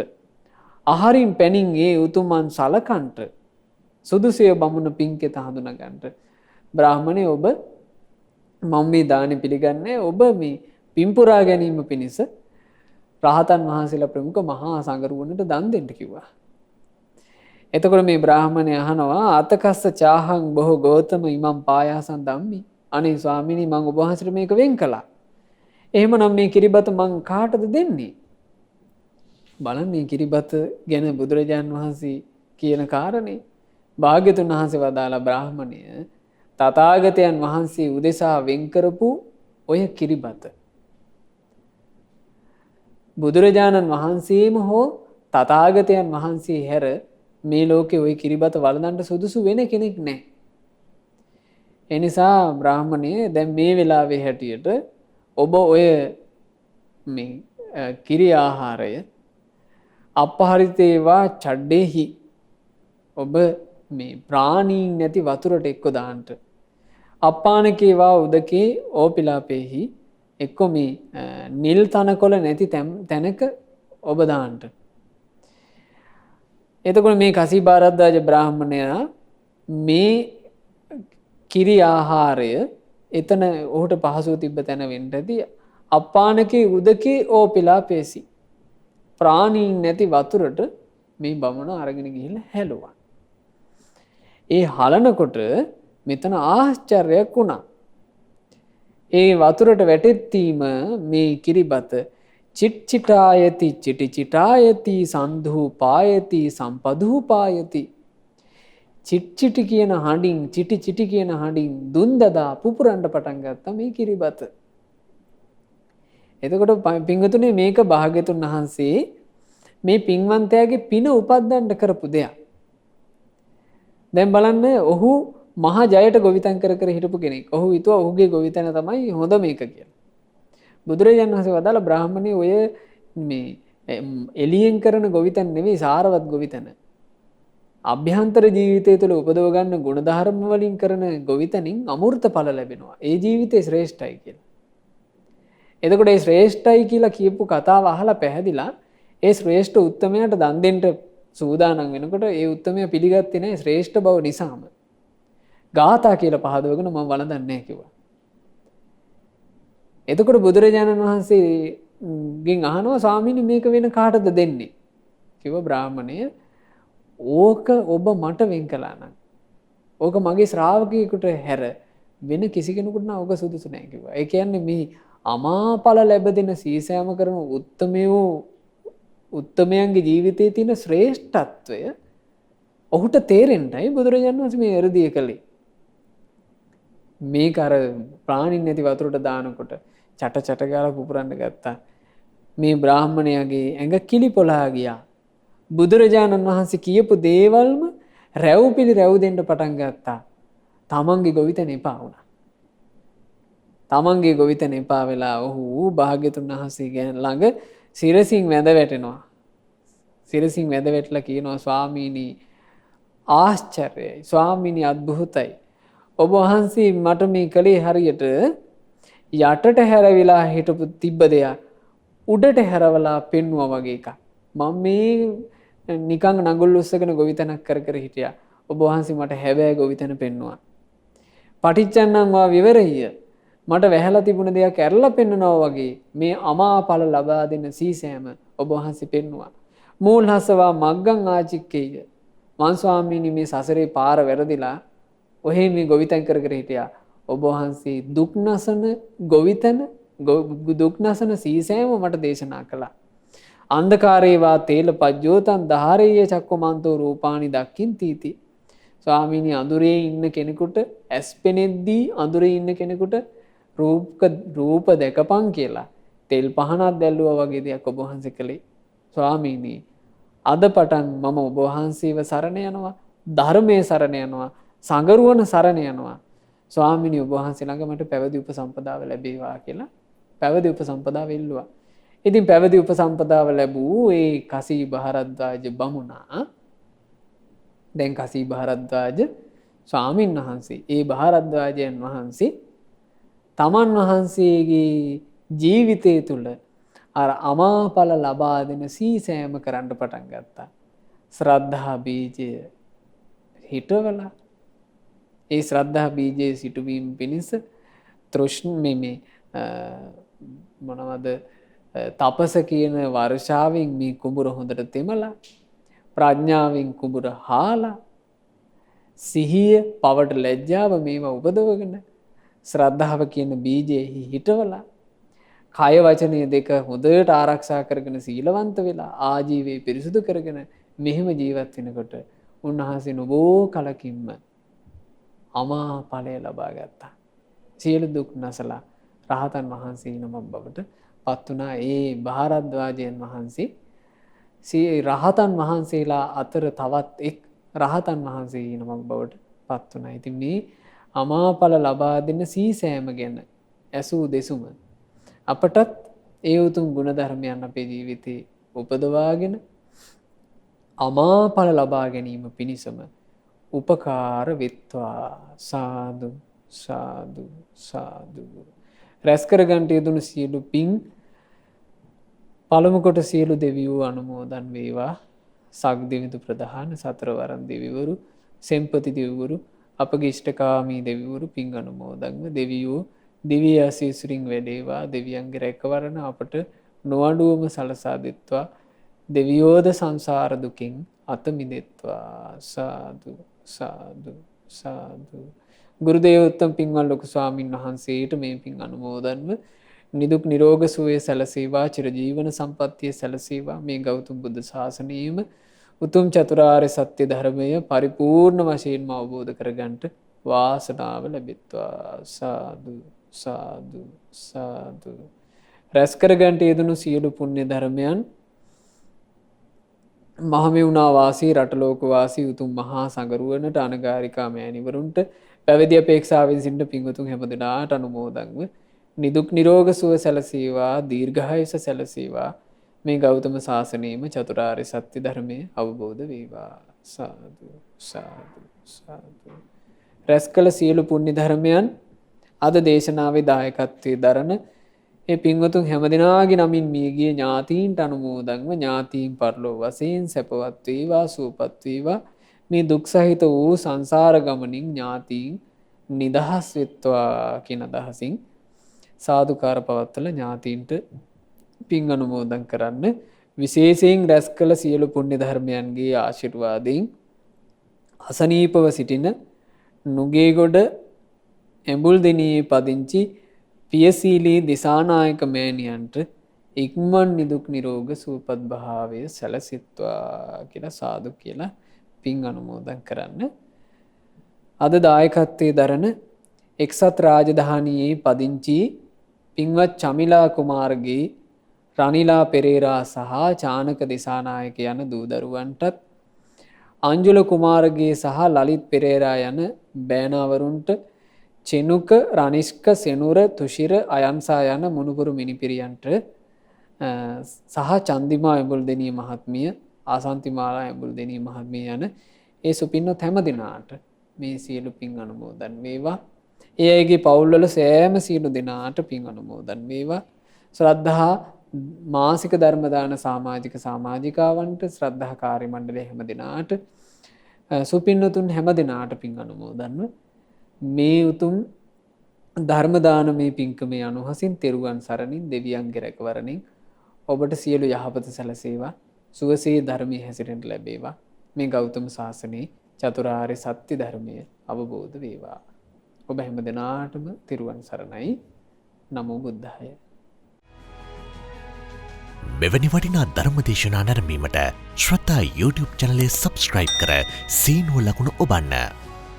අහරින් පැනින් ඒ උතුමන් සලකන්ට සුදුසය බමුණ පින්කෙත හඳුනගන්ට. බ්‍රාහමණය ඔබ මම මේ දානෙ පිළිගන්නේ ඔබ මේ පින්පුරා ගැනීම පිණිස රහතන් වහන්සේලා ප්‍රමුඛ මහා සංඝරුවනට දන් දෙන්න කිව්වා. එතකොට මේ බ්‍රාහමණය අහනවා අතකස්ස චාහං බොහෝ ගෝතම ඉමම් පායාසං ධම්මි. අනේ ස්වාමීනි මම ඔබ වහන්සේට මේක වෙන් කළා. එහෙමනම් මේ කිරිබත මං කාටද දෙන්නේ? බලන්න මේ කිරිබත ගැන බුදුරජාන් වහන්සේ කියන කාරණේ. භාග්‍යතුන් වහන්සේ වදාලා බ්‍රාහමණය තථාගතයන් වහන්සේ උදෙසා වෙන් කරපු ඔය කිරිබත බුදුරජාණන් වහන්සේම හෝ තථාගතයන් වහන්සේ හැර මේ ලෝකේ ওই කිරිබත වළඳන්න සුදුසු වෙන කෙනෙක් නැහැ. ඒ නිසා බ්‍රාහමණය දැන් මේ වෙලාවේ හැටියට ඔබ ඔය මේ කිරි ආහාරය අපහරිතේවා චඩ්ඩේහි ඔබ මේ ප්‍රාණීන් නැති වතුරට එක්ක දාන්න. අප්පානකේවා උදකේ ඕපිලාපේහි එක්ක මේ නිල් තනකොළ නැති තැනක ඔබ දාන්න. එතකොට මේ කසී භාරද්වාජ බ්‍රාහමණයා මේ කිරි ආහාරය එතන ඔහුට පහසුව තිබ්බ තැන වෙන්න ඇති අප්පානකේ උදකේ ඕපිලාපේසි. ප්‍රාණීන් නැති වතුරට මේ බමුණ අරගෙන ගිහිල්ලා හැලුවා. ඒ හලනකොට මෙතන ආශ්චර්යයක් වුණා. ඒ වතුරට වැටෙත්වීම මේ කිරිබත චිට්චිටායති චිටිචිටායති සන්ධූපායති සම්පදූපායති. චිට්චිටි කියන හඬින් චිටි චිටි කියන හඬින් දුන් දදා පුපුරන්න පටන් ගත්තා මේ කිරිබත. එතකොට පින්වතුනි මේක භාග්‍යතුන් වහන්සේ මේ පින්වන්තයාගේ පින උපද්දන්න කරපු දෙයක්. දැන් බලන්න ඔහු මහා ජයට ගොවිතැන් කර කර හිටපු කෙනෙක්. ඔහු හිතුවා ඔහුගේ ගොවිතැන තමයි හොඳ මේක කියලා. බුදුරජාණන් වහන්සේ වදාළ බ්‍රාහ්මණේ ඔය මේ එළියෙන් කරන ගොවිතැන් නෙවෙයි සාරවත් ගොවිතැන. අභ්‍යන්තර ජීවිතය තුළ උපදව ගන්න ගුණධර්ම වලින් කරන ගොවිතැනින් අමෘත ඵල ලැබෙනවා. ඒ ජීවිතේ ශ්‍රේෂ්ඨයි කියලා. එතකොට ඒ ශ්‍රේෂ්ඨයි කියලා කියපු කතාව අහලා පැහැදිලා ඒ ශ්‍රේෂ්ඨ උත්තමයාට දන් දෙන්න සූදානම් වෙනකොට ඒ උත්තමයා පිළිගත්තේ නැහැ ශ්‍රේෂ්ඨ බව නිසාම. ගාථා කියලා පහදවගෙන මම වළඳන්නේ නැහැ කිව්වා. එතකොට බුදුරජාණන් වහන්සේගෙන් අහනවා ස්වාමීනි මේක වෙන කාටද දෙන්නේ? කිව්වා බ්‍රාහ්මණය ඕක ඔබ මට වෙන් කළා නම් ඕක මගේ ශ්‍රාවකයෙකුට හැර වෙන කිසි කෙනෙකුට නම් ඕක සුදුසු නැහැ කිව්වා. ඒ කියන්නේ මේ අමාඵල ලැබෙන සීසෑම කරන උත්තමයන්ගේ ජීවිතයේ තියෙන ශ්‍රේෂ්ඨත්වය ඔහුට තේරෙන්නයි බුදුරජාණන් වහන්සේ මේ එරදිය කළේ. මේක අර ප්‍රාණින් නැති වතුරට දානකොට චට චට ගාලා පුපුරන්න ගත්තා. මේ බ්‍රාහ්මණයාගේ ඇඟ කිලිපොලා ගියා. බුදුරජාණන් වහන්සේ කියපු දේවල්ම රැව්පිලි රැව් දෙන්න පටන් ගත්තා. තමන්ගේ ගොවිතැන එපා වුණා. තමන්ගේ ගොවිතැන එපා වෙලා ඔහු භාග්‍යතුන් වහන්සේ ළඟ සිරසින් වැඳ වැටෙනවා. සිරසින් වැඳ වැටලා කියනවා ස්වාමීනි ආශ්චර්යයි. ස්වාමීනි අద్භුතයි. ඔබ වහන්සේ මට මේ කලේ හරියට යටට හැරවිලා හිටපු තිබ්බ දෙයක් උඩට හැරවලා පෙන්වුවා වගේ එකක්. මම මේ නිකන් නඟුල් උස්සගෙන ගොවිතැනක් කර කර හිටියා. ඔබ වහන්සේ මට හැබෑ ගොවිතැන පෙන්වුවා. පටිච්චසමුප්පාදං වා විවරయ్య මට වැහැලා තිබුණ දෙයක් ඇරලා පෙන්වනවා වගේ මේ අමාඵල ලබා දෙන සීසෑම ඔබ වහන්සේ පෙන්වුවා. මූලහසවා මග්ගං ආචික්කේය. මං ස්වාමීනි මේ සසරේ පාර වැරදිලා ඔහේ මේ ගොවිතැන් කර කර හිටියා. ඔබ වහන්සේ දුක් නැසන ගොවිතැන දුක් නැසන සීසෑම මට දේශනා කළා. අන්ධකාරේවා තේල පජ්ජෝතං ධාරේය චක්කමන්තෝ රූපානි දක්ඛින්තිති. ස්වාමීනි අඳුරේ ඉන්න කෙනෙකුට ඇස් පෙනෙද්දී අඳුරේ ඉන්න කෙනෙකුට රූප දැකපන් කියලා තෙල් පහනක් දැල්ලුවා වගේ දෙයක් ඔබ වහන්සේ කළේ. ස්වාමීනි අද පටන් මම ඔබ වහන්සේව සරණ යනවා, ධර්මයේ සරණ යනවා, සංගරුවන සරණ යනවා. ස්වාමීනි ඔබ වහන්සේ ළඟ මට පැවිදි උපසම්පදාව ලැබේවා කියලා පැවිදි උපසම්පදාව ඉල්ලුවා. ඉතින් පැවිදි උපසම්පදාව ලැබූ ඒ කසී භාරද්වාජ බමුණා දැන් කසී භාරද්වාජ ස්වාමීන් වහන්සේ ඒ භාරද්වාජයන් වහන්සේ තමන් වහන්සේගේ ජීවිතය තුළ අර අමාඵල ලබා දෙන සීසෑම කරන්න පටන් ගත්තා. ශ්‍රද්ධා බීජය හිටවලා ඒ ශ්‍රද්ධා බීජයේ සිටුවීම පිණිස තෘෂ්ණමේ මොනවද තපස කියන වර්ෂාවෙන් මේ කුඹුර හොඳට තෙමලා ප්‍රඥාවෙන් කුඹුර හාලා සිහිය පවට ලැජ්ජාව මේවා උපදවගෙන ශ්‍රද්ධාව කියන බීජයෙහි හිටවලා කය වචනය දෙක හොඳට ආරක්ෂා කරගෙන සීලවන්ත වෙලා ආජීවයේ පිරිසුදු කරගෙන මෙහෙම ජීවත් වෙනකොට උන්වහන්සේ නොබෝ කලකින්ම අමා ඵලය ලබා ගත්තා. සියලු දුක් නැසලා රහතන් වහන්සේ නමක් බවට පත් වුණා. ඒ භාරද්වාජයන් වහන්සේ රහතන් වහන්සේලා අතර තවත් එක් රහතන් වහන්සේ නමක් බවට පත් වුණා. ඉතින් මේ අමාඵල ලබා දෙන සීසෑම ගැන ඇසූ දෙසුම අපටත් ඒ උතුම් ගුණධර්මයන් අපේ ජීවිතේ උපදවාගෙන අමාඵල ලබා ගැනීම පිණිසම උපකාර වෙත්වා. සාදු සාදු සාදු. රැස් කරගන්ට යෙදුණු සියලු පින් පළමු කොට සියලු දෙවියෝ අනුමෝදන් වේවා. සක්දිවිඳු ප්‍රධාන සතරවරන් දෙවිවරු, සෙම්පති දෙවිවරු, අපගේ ඉෂ්ඨකාමී දෙවිවරු පින් අනුමෝදන්ව දෙවියෝ දිව්‍ය ආශීර්වාදයෙන් වැඩේවා. දෙවියන්ගේ රැකවරණ අපට නොඅඩුවම සලසා දෙත්වා. දෙවියෝද සංසාර දුකින් අත මිදෙත්වා. සාදු සාදු සාදු. ගුරුදේව උත්තම පින්වත් ලොකු ස්වාමින් වහන්සේට මේ පින් අනුමෝදන්ව නිදුක් නිරෝග සුවය සැලසේවා. චිරජීවන සම්පන්නිය සැලසේවා. මේ ගෞතම බුදු ශාසනයේම උතුම් චතුරාර්ය සත්‍ය ධර්මය පරිපූර්ණ වශයෙන්ම අවබෝධ කරගන්නට වාසනාව ලැබෙත්වා. සාදු සාදු සාදු. රැස් කරගන්නට යෙදුණු සියලු පුණ්‍ය ධර්මයන් මහමෙවුනා වාසී රටලෝක වාසී උතුම් මහා සංඝරුවනට අනගාരികා මෑණිවරුන්ට පැවිදි අපේක්ෂාවෙන් සිටින පින්වතුන් හැමදෙනාට අනුමෝදන්ව නිදුක් නිරෝග සුව සැලසේවා. දීර්ඝායුෂ සැලසේවා. මේ ගෞතම ශාසනයේම චතුරාර්ය සත්‍ය ධර්මය අවබෝධ වේවා. සාදු සාදු සාදු. රැස් කළ සියලු පුණ්‍ය ධර්මයන් අද දේශනාවේ දායකත්වයේ දරන ඒ පින්වතුන් හැමදෙනාගේ නමින් මියගිය ඥාතීන්ට අනුමෝදන්ව ඥාතීන් පරලෝ වශයෙන් සැපවත් වේවා. සුවපත් වේවා. මේ දුක් සහිත වූ සංසාර ගමනින් ඥාතීන් නිදහස් වෙත්වා කියන අදහසින් සාදුකාර පවත්වලා ඥාතීන්ට පින් අනුමෝදන් කරන්න. විශේෂයෙන් රැස් කළ සියලු පුණ්‍ය ධර්මයන්ගේ ආශිර්වාදයෙන් අසනීපව සිටින නුගේගොඩ එඹුල්දෙණියේ පදිංචි පියසීලී දිසානායක මෑණියන්ට ඉක්මන් නිදුක් නිරෝග සුවපත් භාවය සැලසෙත්වා කියලා සාදු කියලා පින් අනුමෝදන් කරන්න. අද දායකත්වයේ දරන එක්සත් රාජධානියේ පදිංචි පින්වත් චමිලා කුමාරගේ රනිලා පෙරේරා සහ චානක දිසානායක යන දූ දරුවන්ටත් අංජුල කුමාරගේ සහ ලලිත් පෙරේරා යන බෑනාවරුන්ට චෙනුක රනිෂ්ක සෙනුර තුෂිර අයන්සා යන මුණුපුරු මිනිපිරියන්ට සහ චන්දිමා එඹුල්දෙණිය මහත්මිය ආසන්තිමාලා එඹුල්දෙණිය මහත්මිය යන ඒ සුපින්නොත් හැම දිනාට මේ සියලු පින් අනුමෝදන් වේවා. ඒ අයගේ පවුල්වල සෑම සියලු දෙනාට පින් අනුමෝදන් වේවා. ශ්‍රද්ධා මාසික ධර්ම දාන සමාජික සමාජිකාවන්ට ශ්‍රද්ධා කාර්ය මණ්ඩලයේ හැම දිනාට සුපින්නතුන් හැම දිනාට පින් අනුමෝදන්ව මේ උතුම් ධර්ම දානමේ පින්කමේ අනුහසින් තෙරුවන් සරණින් දෙවියන්ගේ රැකවරණින් ඔබට සියලු යහපත සැලසේවා. සුවසේ ධර්මයේ හැසිරෙන්න ලැබේවා. මේ ගෞතම ශාසනයේ චතුරාර්ය සත්‍ය ධර්මය අවබෝධ වේවා. ඔබ හැම දිනාටම තෙරුවන් සරණයි. නමෝ බුද්ධාය. මෙවැනි වටිනා ධර්ම දේශනා නැරඹීමට ශ්‍රද්ධා YouTube චැනලය සබ්ස්ක්‍රයිබ් කර සීනුව ලකුණ ඔබන්න.